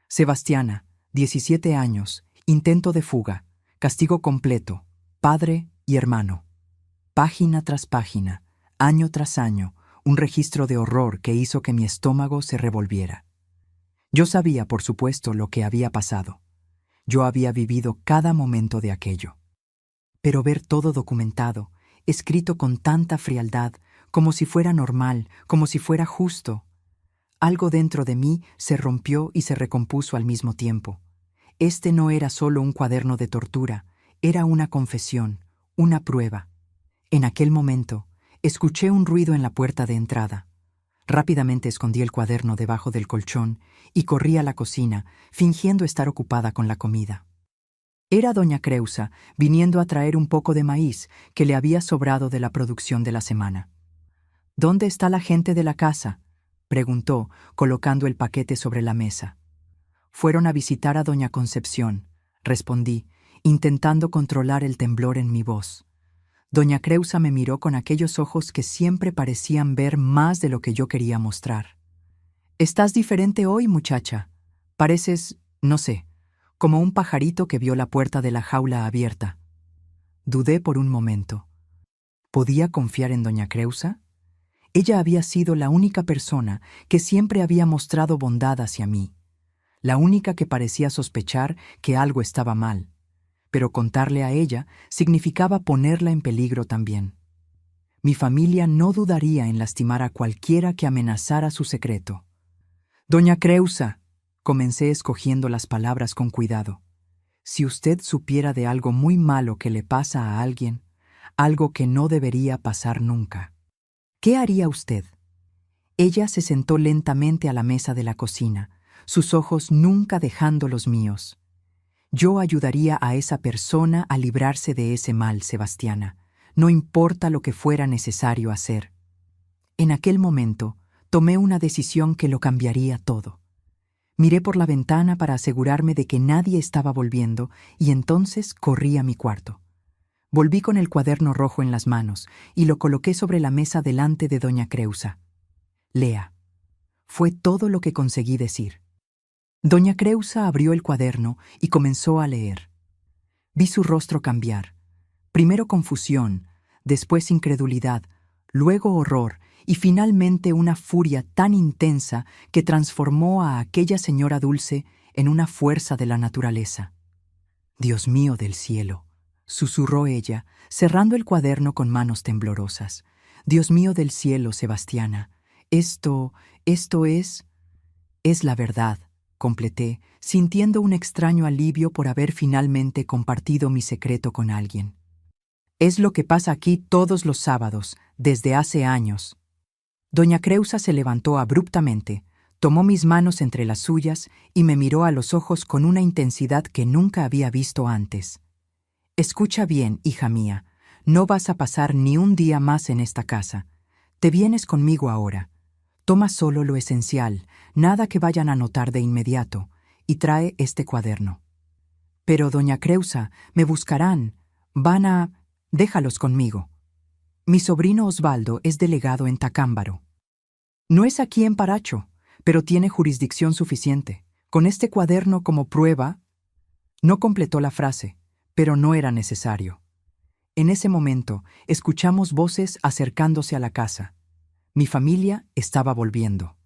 Sebastiana, 17 años, intento de fuga, castigo completo, padre y hermano. Página tras página, año tras año, un registro de horror que hizo que mi estómago se revolviera. Yo sabía, por supuesto, lo que había pasado. Yo había vivido cada momento de aquello. Pero ver todo documentado, escrito con tanta frialdad, como si fuera normal, como si fuera justo. Algo dentro de mí se rompió y se recompuso al mismo tiempo. Este no era solo un cuaderno de tortura, era una confesión, una prueba. En aquel momento, escuché un ruido en la puerta de entrada. Rápidamente escondí el cuaderno debajo del colchón y corrí a la cocina, fingiendo estar ocupada con la comida. Era doña Creusa, viniendo a traer un poco de maíz que le había sobrado de la producción de la semana. «¿Dónde está la gente de la casa?», preguntó, colocando el paquete sobre la mesa. «Fueron a visitar a doña Concepción», respondí, intentando controlar el temblor en mi voz. Doña Creusa me miró con aquellos ojos que siempre parecían ver más de lo que yo quería mostrar. «Estás diferente hoy, muchacha. Pareces, no sé, como un pajarito que vio la puerta de la jaula abierta». Dudé por un momento. ¿Podía confiar en doña Creusa? Ella había sido la única persona que siempre había mostrado bondad hacia mí, la única que parecía sospechar que algo estaba mal. Pero contarle a ella significaba ponerla en peligro también. Mi familia no dudaría en lastimar a cualquiera que amenazara su secreto. «Doña Creusa», comencé escogiendo las palabras con cuidado, «si usted supiera de algo muy malo que le pasa a alguien, algo que no debería pasar nunca, ¿qué haría usted?». Ella se sentó lentamente a la mesa de la cocina, sus ojos nunca dejando los míos. «Yo ayudaría a esa persona a librarse de ese mal, Sebastiana, no importa lo que fuera necesario hacer». En aquel momento, tomé una decisión que lo cambiaría todo. Miré por la ventana para asegurarme de que nadie estaba volviendo y entonces corrí a mi cuarto. Volví con el cuaderno rojo en las manos y lo coloqué sobre la mesa delante de doña Creusa. «Lea». Fue todo lo que conseguí decir. Doña Creusa abrió el cuaderno y comenzó a leer. Vi su rostro cambiar. Primero confusión, después incredulidad, luego horror y finalmente una furia tan intensa que transformó a aquella señora dulce en una fuerza de la naturaleza. «Dios mío del cielo», susurró ella, cerrando el cuaderno con manos temblorosas. «Dios mío del cielo, Sebastiana, esto es la verdad», completé, sintiendo un extraño alivio por haber finalmente compartido mi secreto con alguien. «Es lo que pasa aquí todos los sábados, desde hace años». Doña Creusa se levantó abruptamente, tomó mis manos entre las suyas y me miró a los ojos con una intensidad que nunca había visto antes. «Escucha bien, hija mía, no vas a pasar ni un día más en esta casa. Te vienes conmigo ahora. Toma solo lo esencial, nada que vayan a notar de inmediato, y trae este cuaderno». «Pero, doña Creusa, me buscarán. Van a... Déjalos conmigo. Mi sobrino Osvaldo es delegado en Tacámbaro. No es aquí en Paracho, pero tiene jurisdicción suficiente. Con este cuaderno como prueba...». No completó la frase, pero no era necesario. En ese momento, escuchamos voces acercándose a la casa. Mi familia estaba volviendo.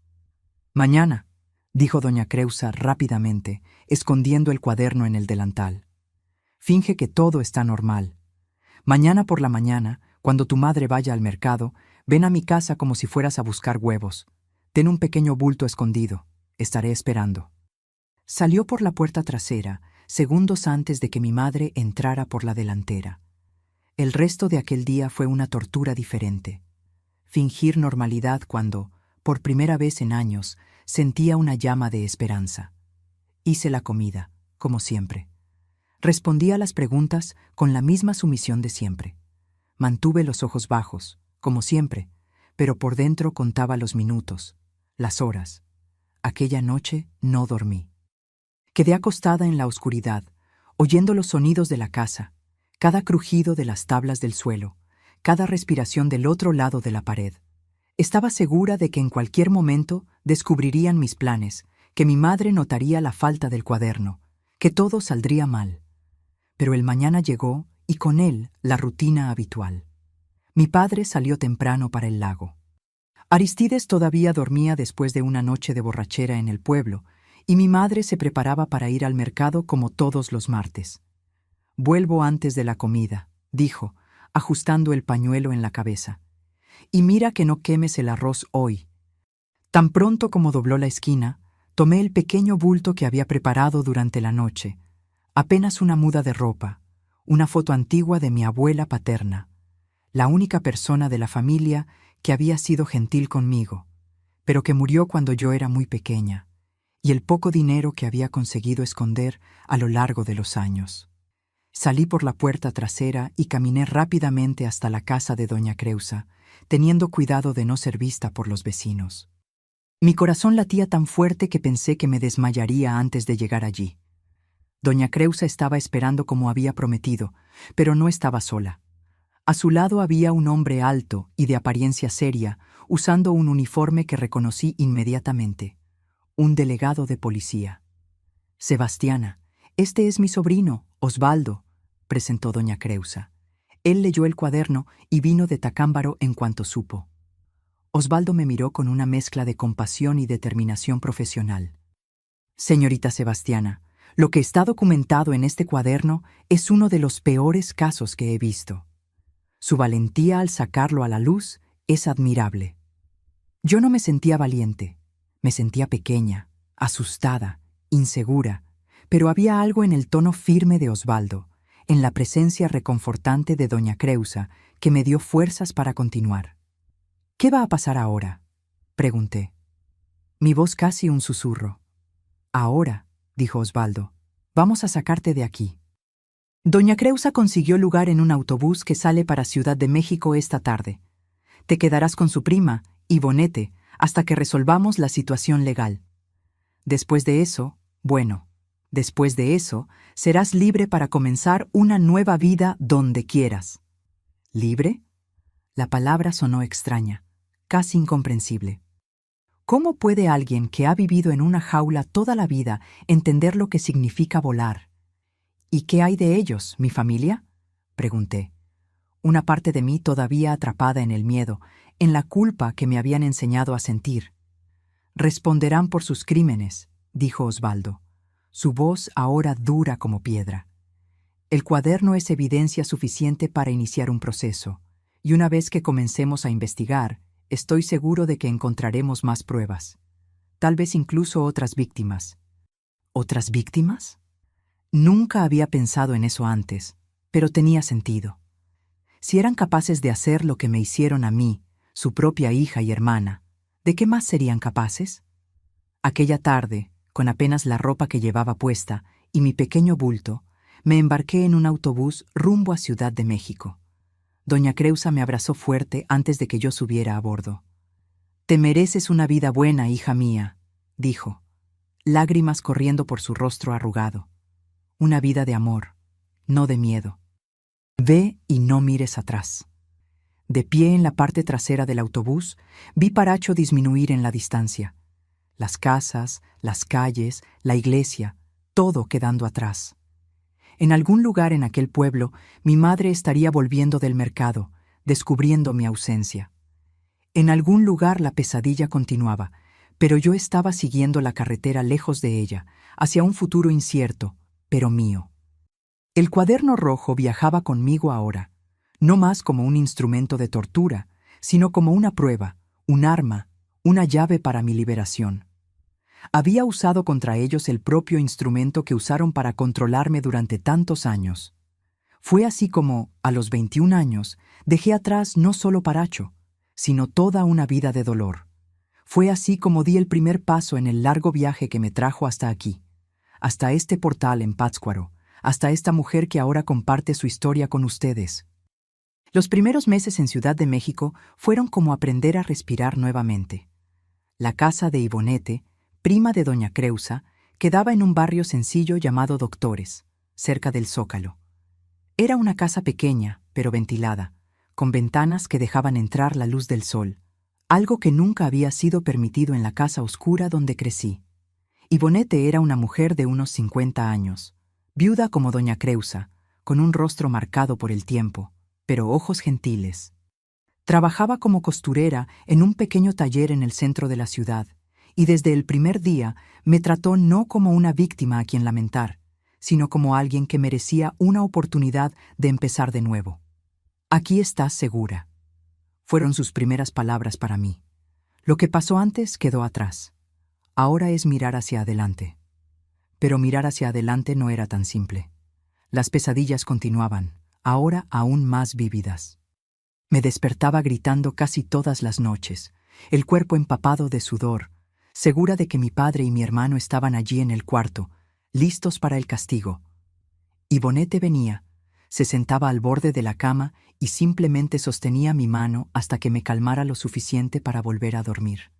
«Mañana», dijo doña Creusa rápidamente, escondiendo el cuaderno en el delantal. «Finge que todo está normal. Mañana por la mañana, cuando tu madre vaya al mercado, ven a mi casa como si fueras a buscar huevos. Ten un pequeño bulto escondido. Estaré esperando». Salió por la puerta trasera, segundos antes de que mi madre entrara por la delantera. El resto de aquel día fue una tortura diferente. Fingir normalidad cuando, por primera vez en años, sentía una llama de esperanza. Hice la comida, como siempre. Respondí a las preguntas con la misma sumisión de siempre. Mantuve los ojos bajos, como siempre, pero por dentro contaba los minutos, las horas. Aquella noche no dormí. Quedé acostada en la oscuridad, oyendo los sonidos de la casa, cada crujido de las tablas del suelo, cada respiración del otro lado de la pared. Estaba segura de que en cualquier momento descubrirían mis planes, que mi madre notaría la falta del cuaderno, que todo saldría mal. Pero el mañana llegó y con él la rutina habitual. Mi padre salió temprano para el lago. Aristides todavía dormía después de una noche de borrachera en el pueblo, y mi madre se preparaba para ir al mercado como todos los martes. «Vuelvo antes de la comida», dijo, ajustando el pañuelo en la cabeza. «Y mira que no quemes el arroz hoy». Tan pronto como dobló la esquina, tomé el pequeño bulto que había preparado durante la noche, apenas una muda de ropa, una foto antigua de mi abuela paterna, la única persona de la familia que había sido gentil conmigo, pero que murió cuando yo era muy pequeña, y el poco dinero que había conseguido esconder a lo largo de los años. Salí por la puerta trasera y caminé rápidamente hasta la casa de doña Creusa, teniendo cuidado de no ser vista por los vecinos. Mi corazón latía tan fuerte que pensé que me desmayaría antes de llegar allí. Doña Creusa estaba esperando como había prometido, pero no estaba sola. A su lado había un hombre alto y de apariencia seria, usando un uniforme que reconocí inmediatamente. Un delegado de policía. «Sebastiana, este es mi sobrino, Osvaldo», presentó doña Creusa. Él leyó el cuaderno y vino de Tacámbaro en cuanto supo. Osvaldo me miró con una mezcla de compasión y determinación profesional. «Señorita Sebastiana, lo que está documentado en este cuaderno es uno de los peores casos que he visto. Su valentía al sacarlo a la luz es admirable». Yo no me sentía valiente, me sentía pequeña, asustada, insegura, pero había algo en el tono firme de Osvaldo, en la presencia reconfortante de doña Creusa, que me dio fuerzas para continuar. «¿Qué va a pasar ahora?», pregunté. Mi voz casi un susurro. «Ahora», dijo Osvaldo, «vamos a sacarte de aquí». Doña Creusa consiguió lugar en un autobús que sale para Ciudad de México esta tarde. Te quedarás con su prima, Ivonete, hasta que resolvamos la situación legal. Después de eso, después de eso, serás libre para comenzar una nueva vida donde quieras. ¿Libre? La palabra sonó extraña, casi incomprensible. ¿Cómo puede alguien que ha vivido en una jaula toda la vida entender lo que significa volar? ¿Y qué hay de ellos, mi familia?, pregunté. Una parte de mí todavía atrapada en el miedo, en la culpa que me habían enseñado a sentir. «Responderán por sus crímenes», dijo Osvaldo, su voz ahora dura como piedra. «El cuaderno es evidencia suficiente para iniciar un proceso, y una vez que comencemos a investigar, estoy seguro de que encontraremos más pruebas. Tal vez incluso otras víctimas». ¿Otras víctimas? Nunca había pensado en eso antes, pero tenía sentido. Si eran capaces de hacer lo que me hicieron a mí, su propia hija y hermana, ¿de qué más serían capaces? Aquella tarde, con apenas la ropa que llevaba puesta y mi pequeño bulto, me embarqué en un autobús rumbo a Ciudad de México. Doña Creusa me abrazó fuerte antes de que yo subiera a bordo. «Te mereces una vida buena, hija mía», dijo, lágrimas corriendo por su rostro arrugado. «Una vida de amor, no de miedo. Ve y no mires atrás». De pie en la parte trasera del autobús, vi Paracho disminuir en la distancia. Las casas, las calles, la iglesia, todo quedando atrás. En algún lugar en aquel pueblo, mi madre estaría volviendo del mercado, descubriendo mi ausencia. En algún lugar la pesadilla continuaba, pero yo estaba siguiendo la carretera lejos de ella, hacia un futuro incierto, pero mío. El cuaderno rojo viajaba conmigo ahora, no más como un instrumento de tortura, sino como una prueba, un arma, una llave para mi liberación. Había usado contra ellos el propio instrumento que usaron para controlarme durante tantos años. Fue así como, a los 21 años, dejé atrás no solo Paracho, sino toda una vida de dolor. Fue así como di el primer paso en el largo viaje que me trajo hasta aquí, hasta este portal en Pátzcuaro, hasta esta mujer que ahora comparte su historia con ustedes. Los primeros meses en Ciudad de México fueron como aprender a respirar nuevamente. La casa de Ivonete, prima de doña Creusa, quedaba en un barrio sencillo llamado Doctores, cerca del Zócalo. Era una casa pequeña, pero ventilada, con ventanas que dejaban entrar la luz del sol, algo que nunca había sido permitido en la casa oscura donde crecí. Ivonete era una mujer de unos 50 años, viuda como doña Creusa, con un rostro marcado por el tiempo, pero ojos gentiles. Trabajaba como costurera en un pequeño taller en el centro de la ciudad, y desde el primer día me trató no como una víctima a quien lamentar, sino como alguien que merecía una oportunidad de empezar de nuevo. «Aquí estás segura», fueron sus primeras palabras para mí. Lo que pasó antes quedó atrás. Ahora es mirar hacia adelante. Pero mirar hacia adelante no era tan simple. Las pesadillas continuaban, ahora aún más vívidas. Me despertaba gritando casi todas las noches, el cuerpo empapado de sudor, segura de que mi padre y mi hermano estaban allí en el cuarto, listos para el castigo. Ivonete venía, se sentaba al borde de la cama y simplemente sostenía mi mano hasta que me calmara lo suficiente para volver a dormir.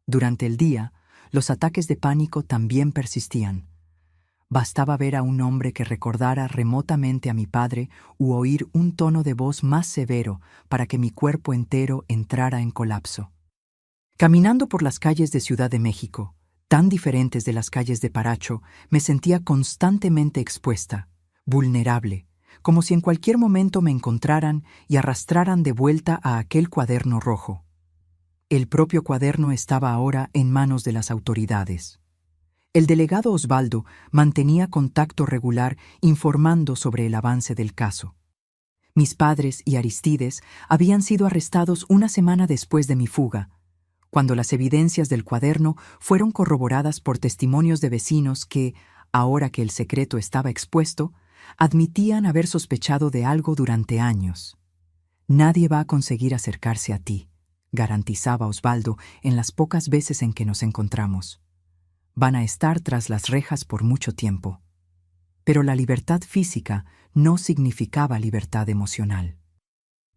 Durante el día, los ataques de pánico también persistían. Bastaba ver a un hombre que recordara remotamente a mi padre u oír un tono de voz más severo para que mi cuerpo entero entrara en colapso. Caminando por las calles de Ciudad de México, tan diferentes de las calles de Paracho, me sentía constantemente expuesta, vulnerable, como si en cualquier momento me encontraran y arrastraran de vuelta a aquel cuaderno rojo. El propio cuaderno estaba ahora en manos de las autoridades. El delegado Osvaldo mantenía contacto regular informando sobre el avance del caso. Mis padres y Aristides habían sido arrestados una semana después de mi fuga, cuando las evidencias del cuaderno fueron corroboradas por testimonios de vecinos que, ahora que el secreto estaba expuesto, admitían haber sospechado de algo durante años. «Nadie va a conseguir acercarse a ti», garantizaba Osvaldo en las pocas veces en que nos encontramos. «Van a estar tras las rejas por mucho tiempo». Pero la libertad física no significaba libertad emocional.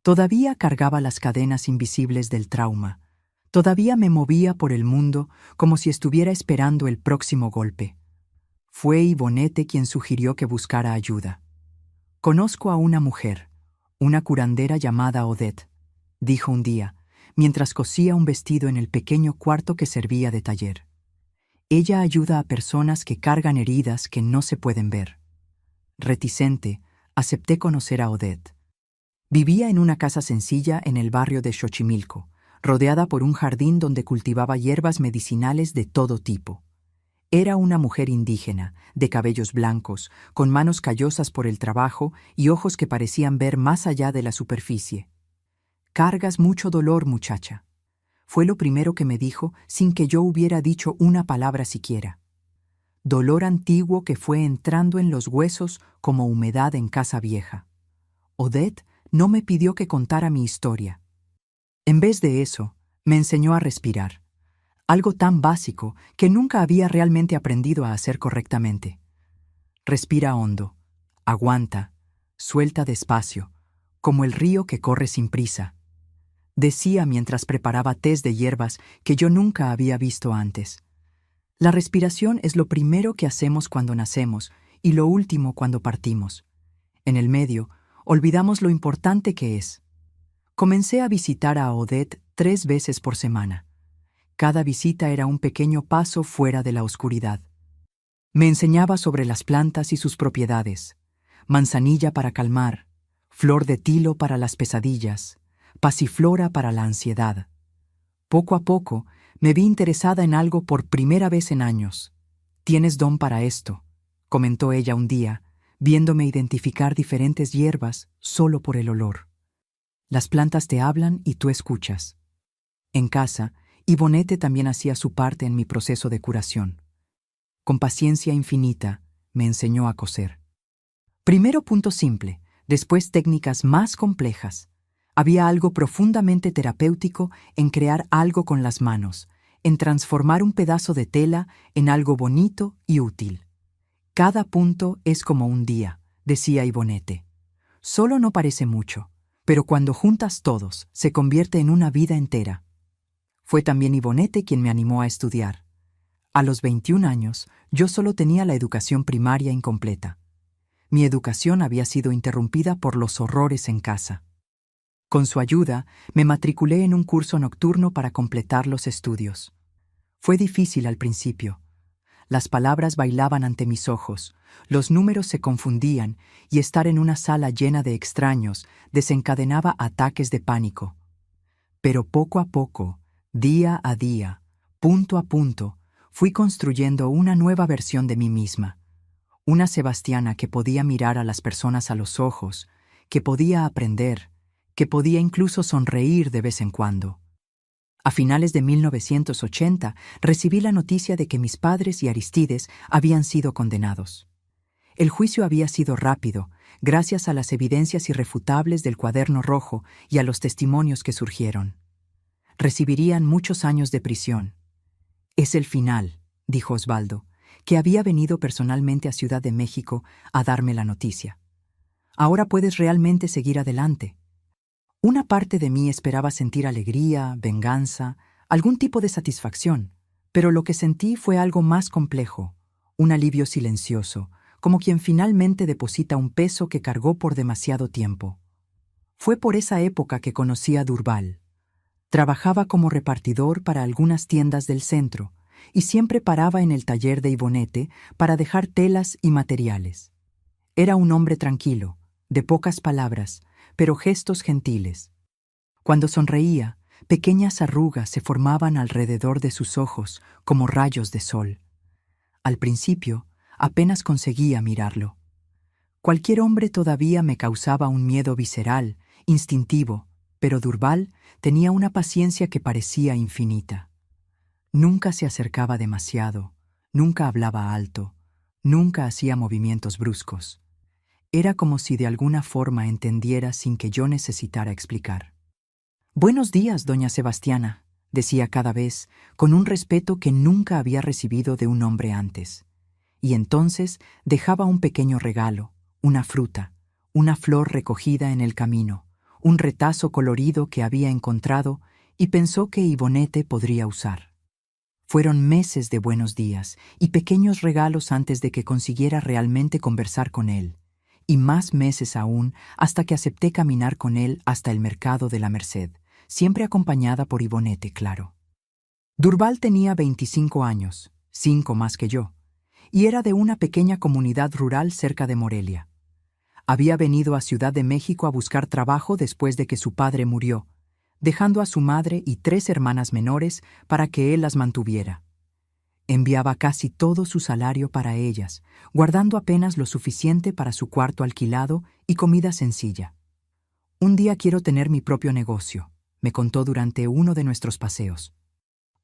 Todavía cargaba las cadenas invisibles del trauma. Todavía me movía por el mundo como si estuviera esperando el próximo golpe. Fue Ivonete quien sugirió que buscara ayuda. «Conozco a una mujer, una curandera llamada Odette», dijo un día, mientras cosía un vestido en el pequeño cuarto que servía de taller. «Ella ayuda a personas que cargan heridas que no se pueden ver». Reticente, acepté conocer a Odette. Vivía en una casa sencilla en el barrio de Xochimilco, rodeada por un jardín donde cultivaba hierbas medicinales de todo tipo. Era una mujer indígena, de cabellos blancos, con manos callosas por el trabajo y ojos que parecían ver más allá de la superficie. «Cargas mucho dolor, muchacha», fue lo primero que me dijo sin que yo hubiera dicho una palabra siquiera. Dolor antiguo que fue entrando en los huesos como humedad en casa vieja. Odette no me pidió que contara mi historia. En vez de eso, me enseñó a respirar. Algo tan básico que nunca había realmente aprendido a hacer correctamente. Respira hondo, aguanta, suelta despacio, como el río que corre sin prisa. Decía mientras preparaba tés de hierbas que yo nunca había visto antes. La respiración es lo primero que hacemos cuando nacemos y lo último cuando partimos. En el medio, olvidamos lo importante que es. Comencé a visitar a Odette 3 veces por semana. Cada visita era un pequeño paso fuera de la oscuridad. Me enseñaba sobre las plantas y sus propiedades. Manzanilla para calmar, flor de tilo para las pesadillas, pasiflora para la ansiedad. Poco a poco, me vi interesada en algo por primera vez en años. «Tienes don para esto», comentó ella un día, viéndome identificar diferentes hierbas solo por el olor. «Las plantas te hablan y tú escuchas». En casa, Ivonete también hacía su parte en mi proceso de curación. Con paciencia infinita, me enseñó a coser. Primero punto simple, después técnicas más complejas. Había algo profundamente terapéutico en crear algo con las manos, en transformar un pedazo de tela en algo bonito y útil. Cada punto es como un día, decía Ivonete. Solo no parece mucho, pero cuando juntas todos, se convierte en una vida entera. Fue también Ivonete quien me animó a estudiar. A los 21 años, yo solo tenía la educación primaria incompleta. Mi educación había sido interrumpida por los horrores en casa. Con su ayuda, me matriculé en un curso nocturno para completar los estudios. Fue difícil al principio. Las palabras bailaban ante mis ojos, los números se confundían y estar en una sala llena de extraños desencadenaba ataques de pánico. Pero poco a poco, día a día, punto a punto, fui construyendo una nueva versión de mí misma. Una Sebastiana que podía mirar a las personas a los ojos, que podía aprender, que podía incluso sonreír de vez en cuando. A finales de 1980 recibí la noticia de que mis padres y Aristides habían sido condenados. El juicio había sido rápido, gracias a las evidencias irrefutables del Cuaderno Rojo y a los testimonios que surgieron. Recibirían muchos años de prisión. «Es el final», dijo Osvaldo, que había venido personalmente a Ciudad de México a darme la noticia. «Ahora puedes realmente seguir adelante». Una parte de mí esperaba sentir alegría, venganza, algún tipo de satisfacción, pero lo que sentí fue algo más complejo, un alivio silencioso, como quien finalmente deposita un peso que cargó por demasiado tiempo. Fue por esa época que conocí a Durval. Trabajaba como repartidor para algunas tiendas del centro y siempre paraba en el taller de Ivonete para dejar telas y materiales. Era un hombre tranquilo, de pocas palabras, pero gestos gentiles. Cuando sonreía, pequeñas arrugas se formaban alrededor de sus ojos como rayos de sol. Al principio, apenas conseguía mirarlo. Cualquier hombre todavía me causaba un miedo visceral, instintivo, pero Durval tenía una paciencia que parecía infinita. Nunca se acercaba demasiado, nunca hablaba alto, nunca hacía movimientos bruscos. Era como si de alguna forma entendiera sin que yo necesitara explicar. «Buenos días, doña Sebastiana», decía cada vez, con un respeto que nunca había recibido de un hombre antes. Y entonces dejaba un pequeño regalo, una fruta, una flor recogida en el camino, un retazo colorido que había encontrado y pensó que Ivonete podría usar. Fueron meses de buenos días y pequeños regalos antes de que consiguiera realmente conversar con él, y más meses aún hasta que acepté caminar con él hasta el mercado de la Merced, siempre acompañada por Ivonete, claro. Durval tenía 25 años, 5 más que yo, y era de una pequeña comunidad rural cerca de Morelia. Había venido a Ciudad de México a buscar trabajo después de que su padre murió, dejando a su madre y 3 hermanas menores para que él las mantuviera. Enviaba casi todo su salario para ellas, guardando apenas lo suficiente para su cuarto alquilado y comida sencilla. «Un día quiero tener mi propio negocio», me contó durante uno de nuestros paseos.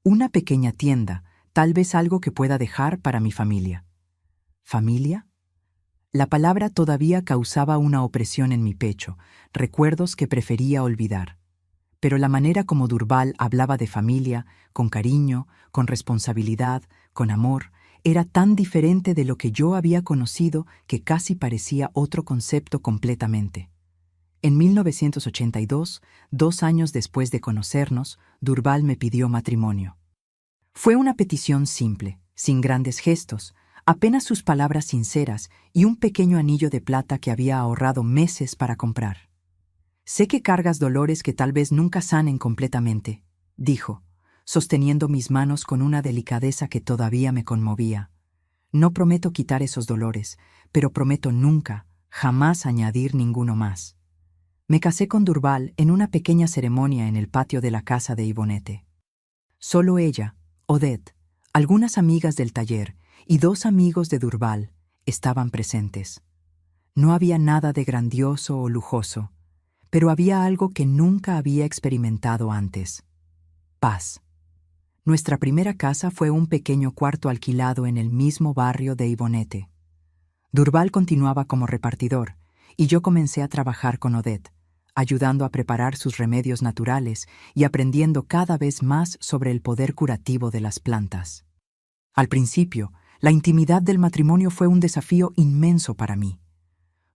«Una pequeña tienda, tal vez algo que pueda dejar para mi familia». ¿Familia? La palabra todavía causaba una opresión en mi pecho, recuerdos que prefería olvidar. Pero la manera como Durval hablaba de familia, con cariño, con responsabilidad, con amor, era tan diferente de lo que yo había conocido que casi parecía otro concepto completamente. En 1982, 2 años después de conocernos, Durval me pidió matrimonio. Fue una petición simple, sin grandes gestos, apenas sus palabras sinceras y un pequeño anillo de plata que había ahorrado meses para comprar. «Sé que cargas dolores que tal vez nunca sanen completamente», dijo, sosteniendo mis manos con una delicadeza que todavía me conmovía. «No prometo quitar esos dolores, pero prometo nunca, jamás añadir ninguno más». Me casé con Durval en una pequeña ceremonia en el patio de la casa de Ivonete. Solo ella, Odette, algunas amigas del taller y 2 amigos de Durval estaban presentes. No había nada de grandioso o lujoso, pero había algo que nunca había experimentado antes: paz. Nuestra primera casa fue un pequeño cuarto alquilado en el mismo barrio de Ivonete. Durval continuaba como repartidor y yo comencé a trabajar con Odette, ayudando a preparar sus remedios naturales y aprendiendo cada vez más sobre el poder curativo de las plantas. Al principio, La intimidad del matrimonio fue un desafío inmenso para mí.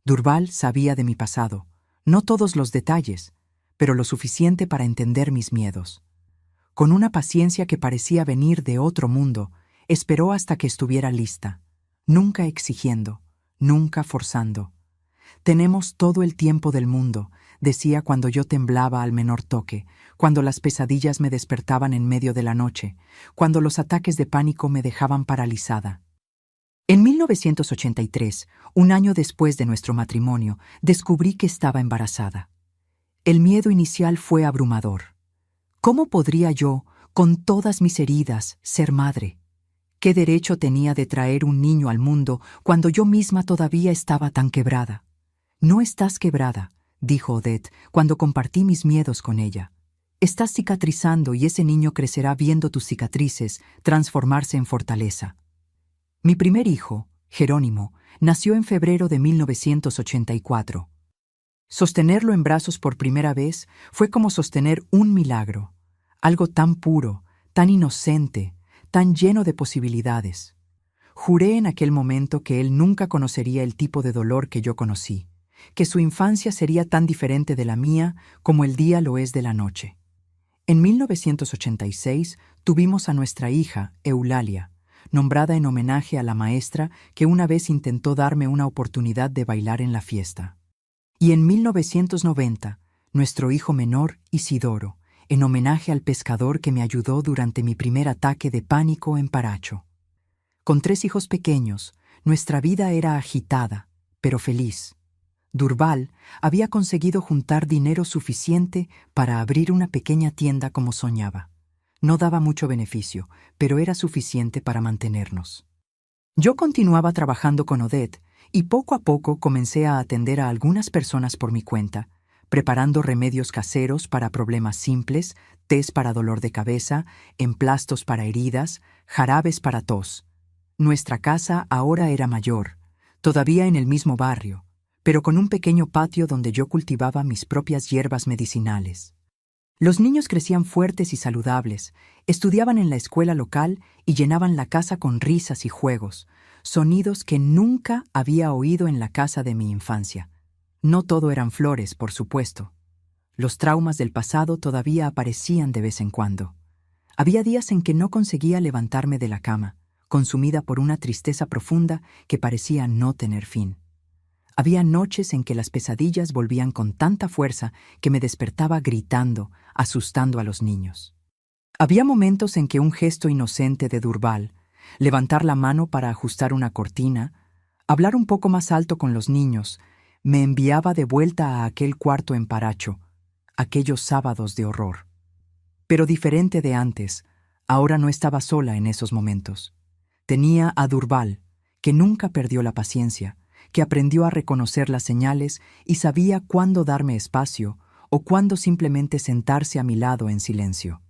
Durval sabía de mi pasado, no todos los detalles, pero lo suficiente para entender mis miedos. Con una paciencia que parecía venir de otro mundo, esperó hasta que estuviera lista, nunca exigiendo, nunca forzando. «Tenemos todo el tiempo del mundo», decía cuando yo temblaba al menor toque, cuando las pesadillas me despertaban en medio de la noche, cuando los ataques de pánico me dejaban paralizada. En 1983, un año después de nuestro matrimonio, descubrí que estaba embarazada. El miedo inicial fue abrumador. ¿Cómo podría yo, con todas mis heridas, ser madre? ¿Qué derecho tenía de traer un niño al mundo cuando yo misma todavía estaba tan quebrada? «No estás quebrada», dijo Odette cuando compartí mis miedos con ella. «Estás cicatrizando y ese niño crecerá viendo tus cicatrices transformarse en fortaleza». Mi primer hijo, Jerónimo, nació en febrero de 1984. Sostenerlo en brazos por primera vez fue como sostener un milagro, algo tan puro, tan inocente, tan lleno de posibilidades. Juré en aquel momento que él nunca conocería el tipo de dolor que yo conocí, que su infancia sería tan diferente de la mía como el día lo es de la noche. En 1986 tuvimos a nuestra hija, Eulalia, nombrada en homenaje a la maestra que una vez intentó darme una oportunidad de bailar en la fiesta. Y en 1990, nuestro hijo menor, Isidoro, en homenaje al pescador que me ayudó durante mi primer ataque de pánico en Paracho. Con 3 hijos pequeños, nuestra vida era agitada, pero feliz. Durval había conseguido juntar dinero suficiente para abrir una pequeña tienda como soñaba. No daba mucho beneficio, pero era suficiente para mantenernos. Yo continuaba trabajando con Odette y poco a poco comencé a atender a algunas personas por mi cuenta, preparando remedios caseros para problemas simples, tés para dolor de cabeza, emplastos para heridas, jarabes para tos. Nuestra casa ahora era mayor, todavía en el mismo barrio, pero con un pequeño patio donde yo cultivaba mis propias hierbas medicinales. Los niños crecían fuertes y saludables, estudiaban en la escuela local y llenaban la casa con risas y juegos, sonidos que nunca había oído en la casa de mi infancia. No todo eran flores, por supuesto. Los traumas del pasado todavía aparecían de vez en cuando. Había días en que no conseguía levantarme de la cama, consumida por una tristeza profunda que parecía no tener fin. Había noches en que las pesadillas volvían con tanta fuerza que me despertaba gritando, asustando a los niños. Había momentos en que un gesto inocente de Durval, levantar la mano para ajustar una cortina, hablar un poco más alto con los niños, me enviaba de vuelta a aquel cuarto en Paracho, aquellos sábados de horror. Pero diferente de antes, ahora no estaba sola en esos momentos. Tenía a Durval, que nunca perdió la paciencia, que aprendió a reconocer las señales y sabía cuándo darme espacio o cuándo simplemente sentarse a mi lado en silencio.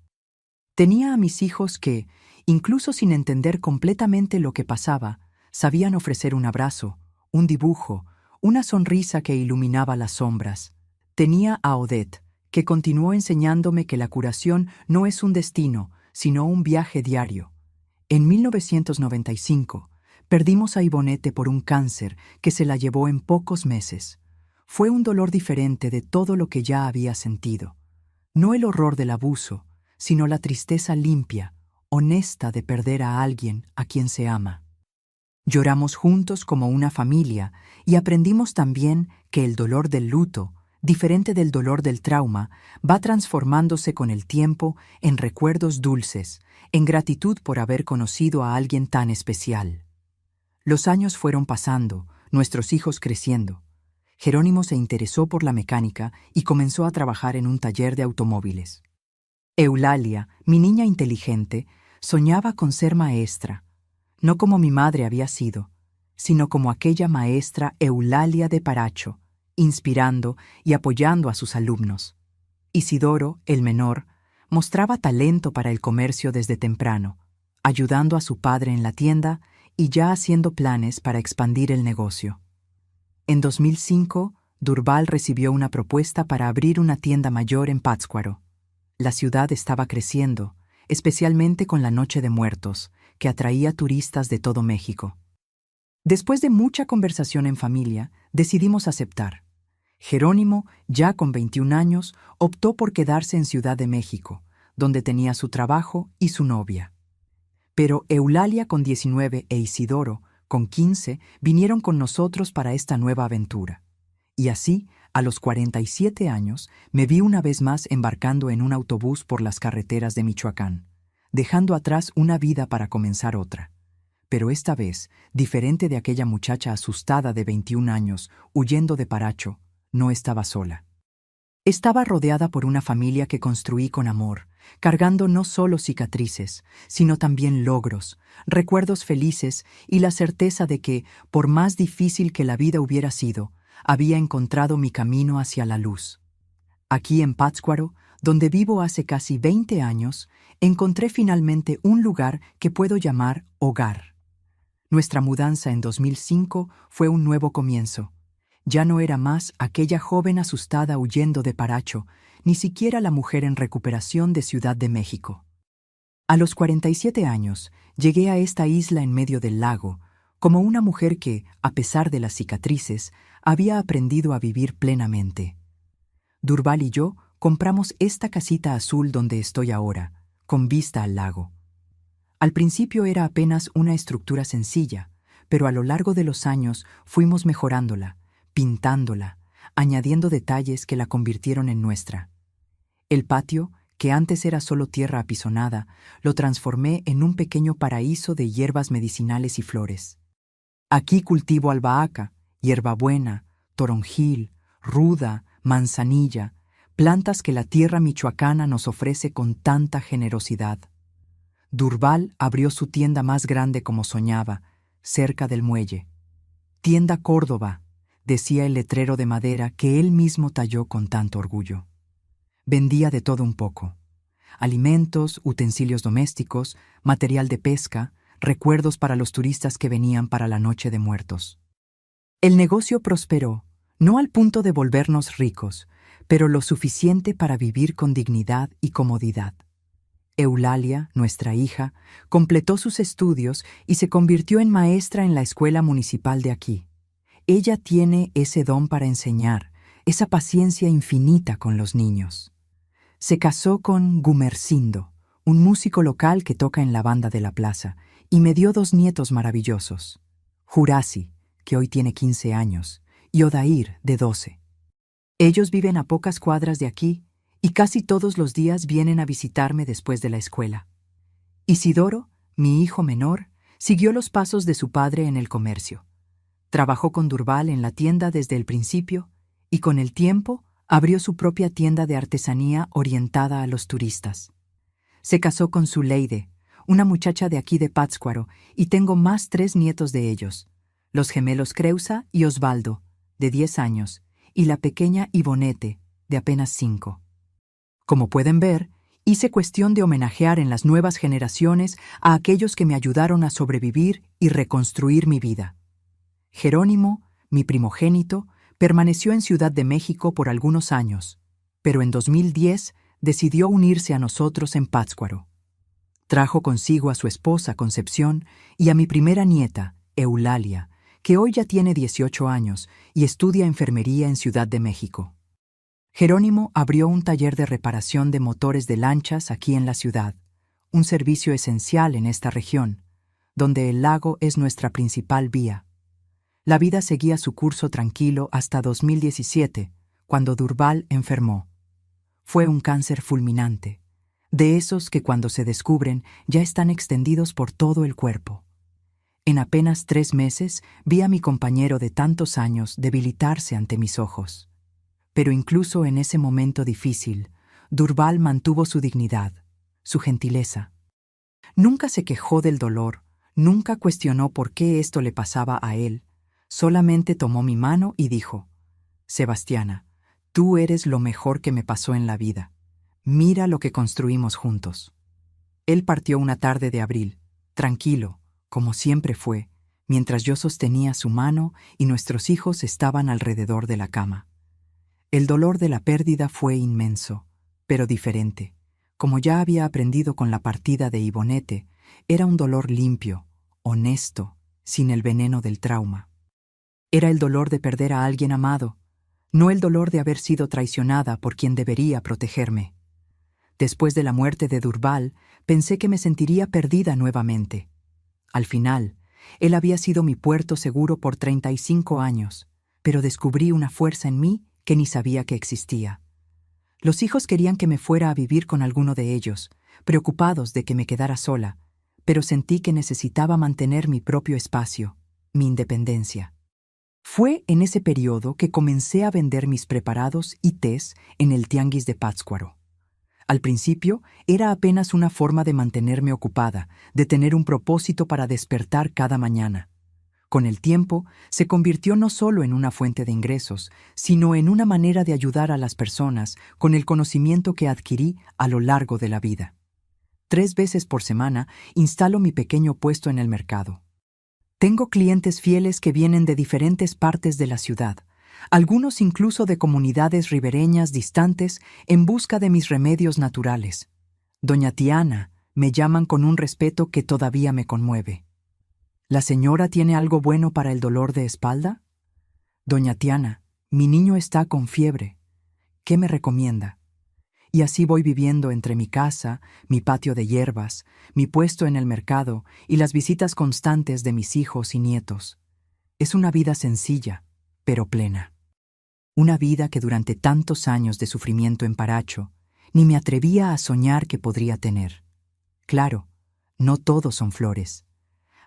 Tenía a mis hijos que, incluso sin entender completamente lo que pasaba, sabían ofrecer un abrazo, un dibujo, una sonrisa que iluminaba las sombras. Tenía a Odette, que continuó enseñándome que la curación no es un destino, sino un viaje diario. En 1995, perdimos a Ivonette por un cáncer que se la llevó en pocos meses. Fue un dolor diferente de todo lo que ya había sentido. No el horror del abuso, sino la tristeza limpia, honesta de perder a alguien a quien se ama. Lloramos juntos como una familia y aprendimos también que el dolor del luto, diferente del dolor del trauma, va transformándose con el tiempo en recuerdos dulces, en gratitud por haber conocido a alguien tan especial. Los años fueron pasando, nuestros hijos creciendo. Jerónimo se interesó por la mecánica y comenzó a trabajar en un taller de automóviles. Eulalia, mi niña inteligente, soñaba con ser maestra, no como mi madre había sido, sino como aquella maestra Eulalia de Paracho, inspirando y apoyando a sus alumnos. Isidoro, el menor, mostraba talento para el comercio desde temprano, ayudando a su padre en la tienda y ya haciendo planes para expandir el negocio. En 2005, Durval recibió una propuesta para abrir una tienda mayor en Pátzcuaro. La ciudad estaba creciendo, especialmente con la Noche de Muertos, que atraía turistas de todo México. Después de mucha conversación en familia, decidimos aceptar. Jerónimo, ya con 21 años, optó por quedarse en Ciudad de México, donde tenía su trabajo y su novia. Pero Eulalia, con 19, e Isidoro, con 15, vinieron con nosotros para esta nueva aventura. Y así, a los 47 años, me vi una vez más embarcando en un autobús por las carreteras de Michoacán, dejando atrás una vida para comenzar otra. Pero esta vez, diferente de aquella muchacha asustada de 21 años, huyendo de Paracho, no estaba sola. Estaba rodeada por una familia que construí con amor, cargando no solo cicatrices, sino también logros, recuerdos felices y la certeza de que, por más difícil que la vida hubiera sido, había encontrado mi camino hacia la luz. Aquí en Pátzcuaro, donde vivo hace casi 20 años, encontré finalmente un lugar que puedo llamar hogar. Nuestra mudanza en 2005 fue un nuevo comienzo. Ya no era más aquella joven asustada huyendo de Paracho, ni siquiera la mujer en recuperación de Ciudad de México. A los 47 años, llegué a esta isla en medio del lago, como una mujer que, a pesar de las cicatrices, había aprendido a vivir plenamente. Durval y yo compramos esta casita azul donde estoy ahora, con vista al lago. Al principio era apenas una estructura sencilla, pero a lo largo de los años fuimos mejorándola, pintándola, añadiendo detalles que la convirtieron en nuestra. El patio, que antes era solo tierra apisonada, lo transformé en un pequeño paraíso de hierbas medicinales y flores. Aquí cultivo albahaca, hierbabuena, toronjil, ruda, manzanilla, plantas que la tierra michoacana nos ofrece con tanta generosidad. Durval abrió su tienda más grande como soñaba, cerca del muelle. Tienda Córdoba, decía el letrero de madera que él mismo talló con tanto orgullo. Vendía de todo un poco: alimentos, utensilios domésticos, material de pesca, recuerdos para los turistas que venían para la Noche de Muertos. El negocio prosperó, no al punto de volvernos ricos, pero lo suficiente para vivir con dignidad y comodidad. Eulalia, nuestra hija, completó sus estudios y se convirtió en maestra en la escuela municipal de aquí. Ella tiene ese don para enseñar, esa paciencia infinita con los niños. Se casó con Gumersindo, un músico local que toca en la banda de la plaza, y me dio 2 nietos maravillosos: Jurasi, que hoy tiene 15 años, y Odair, de 12. Ellos viven a pocas cuadras de aquí, y casi todos los días vienen a visitarme después de la escuela. Isidoro, mi hijo menor, siguió los pasos de su padre en el comercio. Trabajó con Durval en la tienda desde el principio, y con el tiempo abrió su propia tienda de artesanía orientada a los turistas. Se casó con Zuleide, una muchacha de aquí de Pátzcuaro, y tengo más 3 nietos de ellos: los gemelos Creusa y Osvaldo, de 10 años, y la pequeña Ivonete, de apenas 5. Como pueden ver, hice cuestión de homenajear en las nuevas generaciones a aquellos que me ayudaron a sobrevivir y reconstruir mi vida. Jerónimo, mi primogénito, permaneció en Ciudad de México por algunos años, pero en 2010 decidió unirse a nosotros en Pátzcuaro. Trajo consigo a su esposa Concepción y a mi primera nieta, Eulalia, que hoy ya tiene 18 años y estudia enfermería en Ciudad de México. Jerónimo abrió un taller de reparación de motores de lanchas aquí en la ciudad, un servicio esencial en esta región, donde el lago es nuestra principal vía. La vida seguía su curso tranquilo hasta 2017, cuando Durval enfermó. Fue un cáncer fulminante, de esos que cuando se descubren ya están extendidos por todo el cuerpo. En apenas 3 meses vi a mi compañero de tantos años debilitarse ante mis ojos. Pero incluso en ese momento difícil, Durval mantuvo su dignidad, su gentileza. Nunca se quejó del dolor, nunca cuestionó por qué esto le pasaba a él. Solamente tomó mi mano y dijo: «Sebastiana, tú eres lo mejor que me pasó en la vida. Mira lo que construimos juntos». Él partió una tarde de abril, tranquilo, como siempre fue, mientras yo sostenía su mano y nuestros hijos estaban alrededor de la cama. El dolor de la pérdida fue inmenso, pero diferente. Como ya había aprendido con la partida de Ivonete, Era un dolor limpio, honesto, sin el veneno del trauma. Era el dolor de perder a alguien amado, no el dolor de haber sido traicionada por quien debería protegerme. Después de la muerte de Durval, pensé que me sentiría perdida nuevamente. Al final, él había sido mi puerto seguro por 35 años, pero descubrí una fuerza en mí que ni sabía que existía. Los hijos querían que me fuera a vivir con alguno de ellos, preocupados de que me quedara sola, pero sentí que necesitaba mantener mi propio espacio, mi independencia. Fue en ese periodo que comencé a vender mis preparados y tés en el tianguis de Pátzcuaro. Al principio era apenas una forma de mantenerme ocupada, de tener un propósito para despertar cada mañana. Con el tiempo, se convirtió no solo en una fuente de ingresos, sino en una manera de ayudar a las personas con el conocimiento que adquirí a lo largo de la vida. 3 veces por semana instalo mi pequeño puesto en el mercado. Tengo clientes fieles que vienen de diferentes partes de la ciudad, algunos incluso de comunidades ribereñas distantes en busca de mis remedios naturales. Doña Tiana, me llaman con un respeto que todavía me conmueve. ¿La señora tiene algo bueno para el dolor de espalda? Doña Tiana, mi niño está con fiebre. ¿Qué me recomienda? Y así voy viviendo entre mi casa, mi patio de hierbas, mi puesto en el mercado y las visitas constantes de mis hijos y nietos. Es una vida sencilla, pero plena. Una vida que durante tantos años de sufrimiento en Paracho, ni me atrevía a soñar que podría tener. Claro, no todos son flores.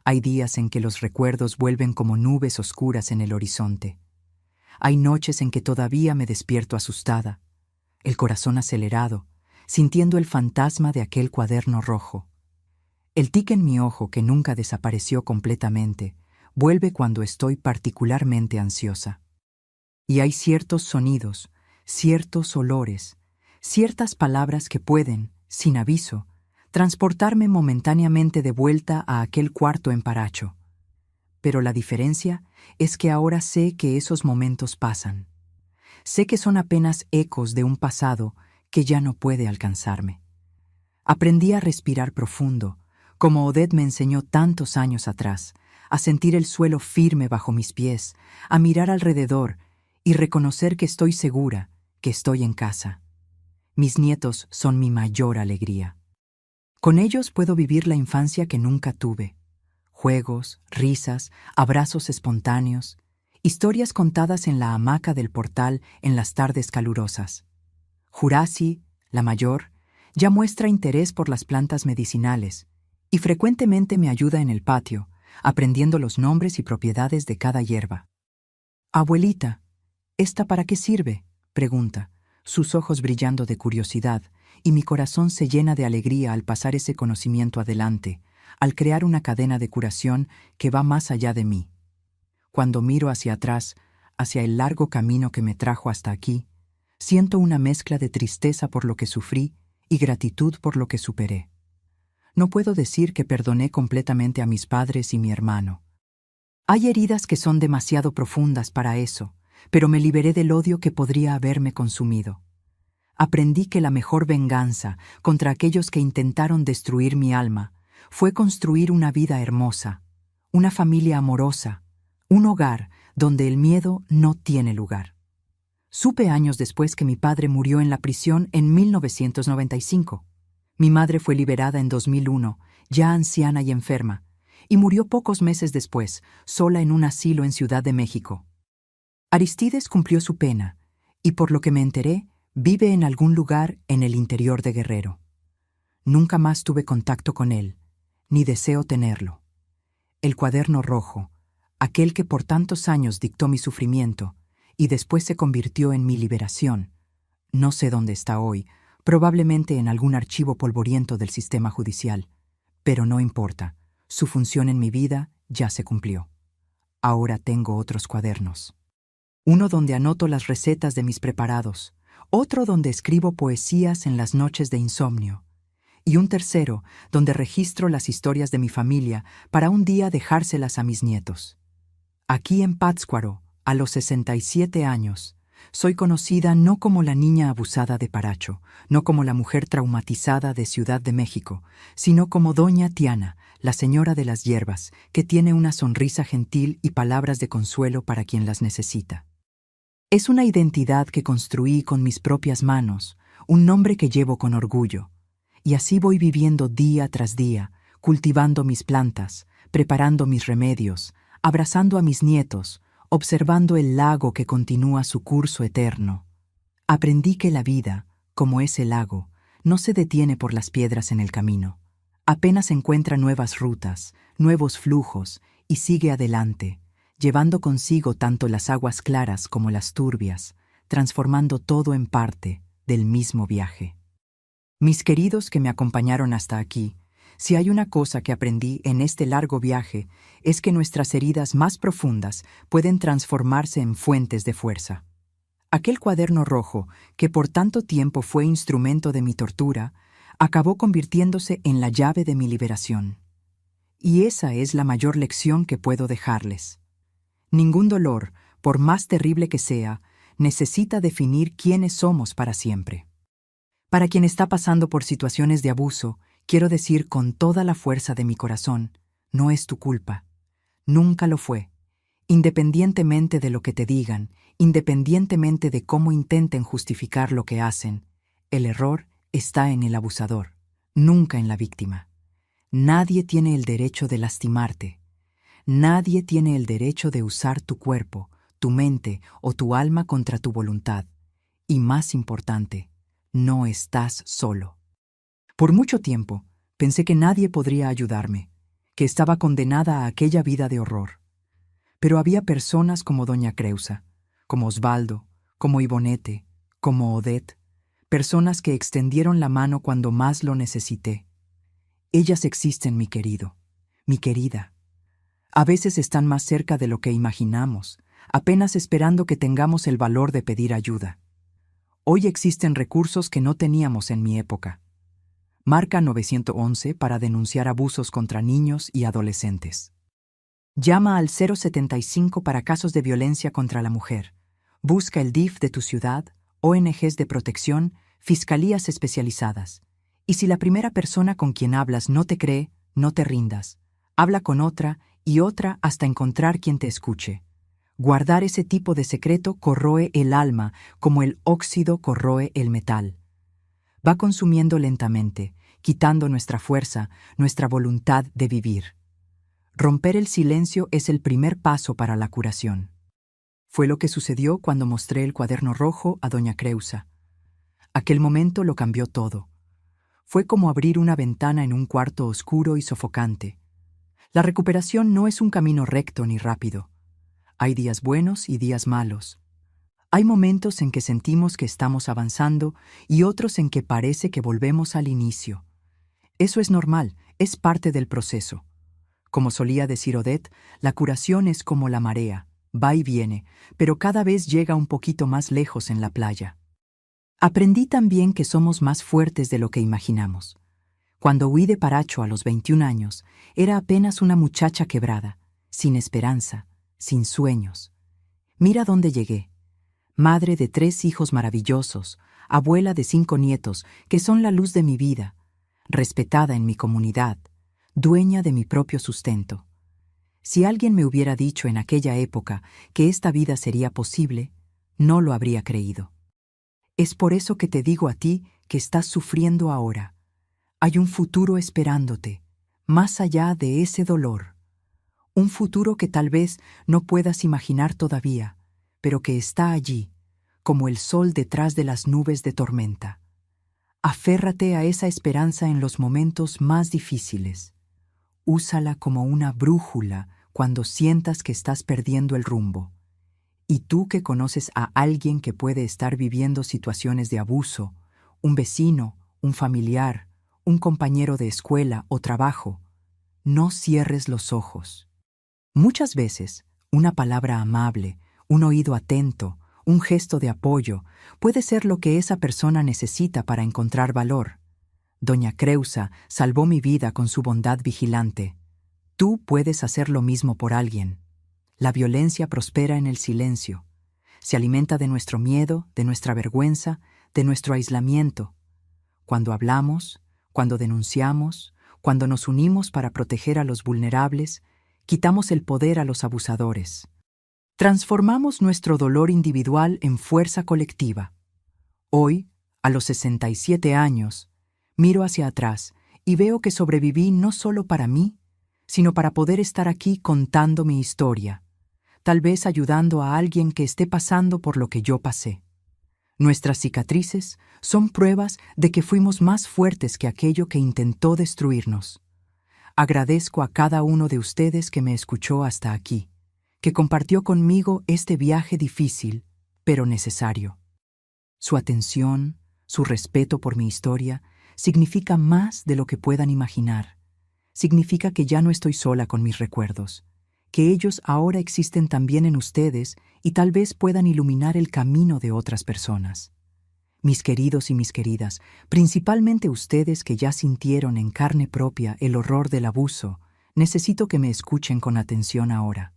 Hay días en que los recuerdos vuelven como nubes oscuras en el horizonte. Hay noches en que todavía me despierto asustada, el corazón acelerado, sintiendo el fantasma de aquel cuaderno rojo. El tic en mi ojo, que nunca desapareció completamente, vuelve cuando estoy particularmente ansiosa. Y hay ciertos sonidos, ciertos olores, ciertas palabras que pueden, sin aviso, transportarme momentáneamente de vuelta a aquel cuarto en Paracho. Pero la diferencia es que ahora sé que esos momentos pasan. Sé que son apenas ecos de un pasado que ya no puede alcanzarme. Aprendí a respirar profundo, como Odette me enseñó tantos años atrás, a sentir el suelo firme bajo mis pies, a mirar alrededor y reconocer que estoy segura, que estoy en casa. Mis nietos son mi mayor alegría. Con ellos puedo vivir la infancia que nunca tuve. Juegos, risas, abrazos espontáneos, historias contadas en la hamaca del portal en las tardes calurosas. Jurasi, la mayor, ya muestra interés por las plantas medicinales y frecuentemente me ayuda en el patio, aprendiendo los nombres y propiedades de cada hierba. Abuelita, ¿esta para qué sirve?, pregunta, sus ojos brillando de curiosidad, y mi corazón se llena de alegría al pasar ese conocimiento adelante, al crear una cadena de curación que va más allá de mí. Cuando miro hacia atrás, hacia el largo camino que me trajo hasta aquí, siento una mezcla de tristeza por lo que sufrí y gratitud por lo que superé. No puedo decir que perdoné completamente a mis padres y mi hermano. Hay heridas que son demasiado profundas para eso, pero me liberé del odio que podría haberme consumido. Aprendí que la mejor venganza contra aquellos que intentaron destruir mi alma fue construir una vida hermosa, una familia amorosa, un hogar donde el miedo no tiene lugar. Supe años después que mi padre murió en la prisión en 1995. Mi madre fue liberada en 2001, ya anciana y enferma, y murió pocos meses después, sola en un asilo en Ciudad de México. Aristides cumplió su pena, y por lo que me enteré, vive en algún lugar en el interior de Guerrero. Nunca más tuve contacto con él, ni deseo tenerlo. El cuaderno rojo, aquel que por tantos años dictó mi sufrimiento y después se convirtió en mi liberación, no sé dónde está hoy, probablemente en algún archivo polvoriento del sistema judicial, pero no importa, su función en mi vida ya se cumplió. Ahora tengo otros cuadernos. Uno donde anoto las recetas de mis preparados, otro donde escribo poesías en las noches de insomnio, y un tercero donde registro las historias de mi familia para un día dejárselas a mis nietos. Aquí en Pátzcuaro, a los 67 años, Soy conocida no como la niña abusada de Paracho, no como la mujer traumatizada de Ciudad de México, sino como Doña Tiana, la señora de las hierbas, que tiene una sonrisa gentil y palabras de consuelo para quien las necesita. Es una identidad que construí con mis propias manos, un nombre que llevo con orgullo, y así voy viviendo día tras día, cultivando mis plantas, preparando mis remedios, abrazando a mis nietos, observando el lago que continúa su curso eterno. Aprendí que la vida, como ese lago, no se detiene por las piedras en el camino. Apenas encuentra nuevas rutas, nuevos flujos, y sigue adelante, llevando consigo tanto las aguas claras como las turbias, transformando todo en parte del mismo viaje. Mis queridos que me acompañaron hasta aquí, si hay una cosa que aprendí en este largo viaje, es que nuestras heridas más profundas pueden transformarse en fuentes de fuerza. Aquel cuaderno rojo, que por tanto tiempo fue instrumento de mi tortura, acabó convirtiéndose en la llave de mi liberación. Y esa es la mayor lección que puedo dejarles. Ningún dolor, por más terrible que sea, necesita definir quiénes somos para siempre. Para quien está pasando por situaciones de abuso, quiero decir con toda la fuerza de mi corazón, no es tu culpa. Nunca lo fue. Independientemente de lo que te digan, independientemente de cómo intenten justificar lo que hacen, el error está en el abusador, nunca en la víctima. Nadie tiene el derecho de lastimarte. Nadie tiene el derecho de usar tu cuerpo, tu mente o tu alma contra tu voluntad. Y más importante, no estás solo. Por mucho tiempo, pensé que nadie podría ayudarme, que estaba condenada a aquella vida de horror. Pero había personas como Doña Creusa, como Osvaldo, como Ivonete, como Odette, personas que extendieron la mano cuando más lo necesité. Ellas existen, mi querido, mi querida. A veces están más cerca de lo que imaginamos, apenas esperando que tengamos el valor de pedir ayuda. Hoy existen recursos que no teníamos en mi época. Marca 911 para denunciar abusos contra niños y adolescentes. Llama al 075 para casos de violencia contra la mujer. Busca el DIF de tu ciudad, ONGs de protección, fiscalías especializadas. Y si la primera persona con quien hablas no te cree, no te rindas. Habla con otra y otra hasta encontrar quien te escuche. Guardar ese tipo de secreto corroe el alma como el óxido corroe el metal. Va consumiendo lentamente, quitando nuestra fuerza, nuestra voluntad de vivir. Romper el silencio es el primer paso para la curación. Fue lo que sucedió cuando mostré el cuaderno rojo a Doña Creusa. Aquel momento lo cambió todo. Fue como abrir una ventana en un cuarto oscuro y sofocante. La recuperación no es un camino recto ni rápido. Hay días buenos y días malos. Hay momentos en que sentimos que estamos avanzando y otros en que parece que volvemos al inicio. Eso es normal, es parte del proceso. Como solía decir Odette, la curación es como la marea, va y viene, pero cada vez llega un poquito más lejos en la playa. Aprendí también que somos más fuertes de lo que imaginamos. Cuando huí de Paracho a los 21 años, era apenas una muchacha quebrada, sin esperanza, sin sueños. Mira dónde llegué. Madre de 3 hijos maravillosos, abuela de 5 nietos, que son la luz de mi vida, respetada en mi comunidad, dueña de mi propio sustento. Si alguien me hubiera dicho en aquella época que esta vida sería posible, no lo habría creído. Es por eso que te digo a ti que estás sufriendo ahora. Hay un futuro esperándote, más allá de ese dolor. Un futuro que tal vez no puedas imaginar todavía, pero que está allí, como el sol detrás de las nubes de tormenta. Aférrate a esa esperanza en los momentos más difíciles. Úsala como una brújula cuando sientas que estás perdiendo el rumbo. Y tú que conoces a alguien que puede estar viviendo situaciones de abuso, un vecino, un familiar, un compañero de escuela o trabajo, no cierres los ojos. Muchas veces, una palabra amable, un oído atento, un gesto de apoyo, puede ser lo que esa persona necesita para encontrar valor. Doña Creusa salvó mi vida con su bondad vigilante. Tú puedes hacer lo mismo por alguien. La violencia prospera en el silencio. se alimenta de nuestro miedo, de nuestra vergüenza, de nuestro aislamiento. Cuando hablamos, cuando denunciamos, cuando nos unimos para proteger a los vulnerables, quitamos el poder a los abusadores. Transformamos nuestro dolor individual en fuerza colectiva. Hoy, a los 67 años, miro hacia atrás y veo que sobreviví no solo para mí, sino para poder estar aquí contando mi historia, tal vez ayudando a alguien que esté pasando por lo que yo pasé. Nuestras cicatrices son pruebas de que fuimos más fuertes que aquello que intentó destruirnos. Agradezco a cada uno de ustedes que me escuchó hasta aquí, que compartió conmigo este viaje difícil, pero necesario. Su atención, su respeto por mi historia, significa más de lo que puedan imaginar. Significa que ya no estoy sola con mis recuerdos, que ellos ahora existen también en ustedes y tal vez puedan iluminar el camino de otras personas. Mis queridos y mis queridas, principalmente ustedes que ya sintieron en carne propia el horror del abuso, necesito que me escuchen con atención ahora.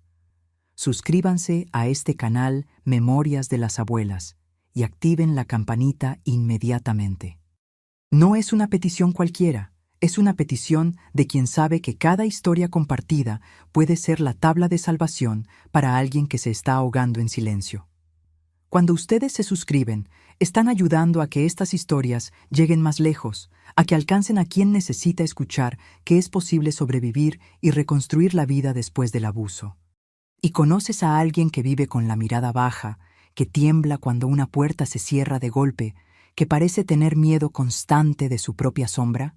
Suscríbanse a este canal Memorias de las Abuelas y activen la campanita inmediatamente. No es una petición cualquiera, es una petición de quien sabe que cada historia compartida puede ser la tabla de salvación para alguien que se está ahogando en silencio. Cuando ustedes se suscriben, están ayudando a que estas historias lleguen más lejos, a que alcancen a quien necesita escuchar que es posible sobrevivir y reconstruir la vida después del abuso. ¿Y conoces a alguien que vive con la mirada baja, que tiembla cuando una puerta se cierra de golpe, que parece tener miedo constante de su propia sombra?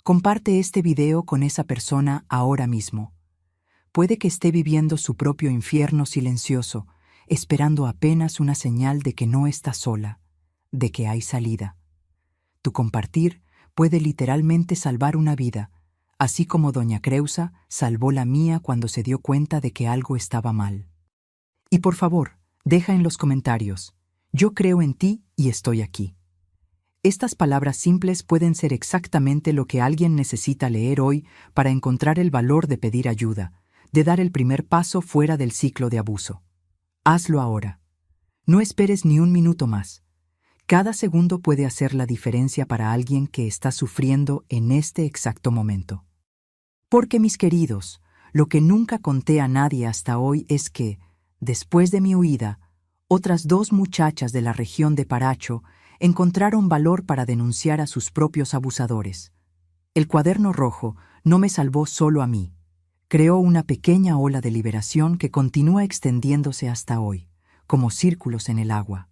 Comparte este video con esa persona ahora mismo. Puede que esté viviendo su propio infierno silencioso, esperando apenas una señal de que no está sola, de que hay salida. Tu compartir puede literalmente salvar una vida, así como doña Creusa salvó la mía cuando se dio cuenta de que algo estaba mal. Y por favor, deja en los comentarios: yo creo en ti y estoy aquí. Estas palabras simples pueden ser exactamente lo que alguien necesita leer hoy para encontrar el valor de pedir ayuda, de dar el primer paso fuera del ciclo de abuso. Hazlo ahora. No esperes ni un minuto más. Cada segundo puede hacer la diferencia para alguien que está sufriendo en este exacto momento. Porque, mis queridos, lo que nunca conté a nadie hasta hoy es que, después de mi huida, otras 2 muchachas de la región de Paracho encontraron valor para denunciar a sus propios abusadores. El cuaderno rojo no me salvó solo a mí. Creó una pequeña ola de liberación que continúa extendiéndose hasta hoy, como círculos en el agua.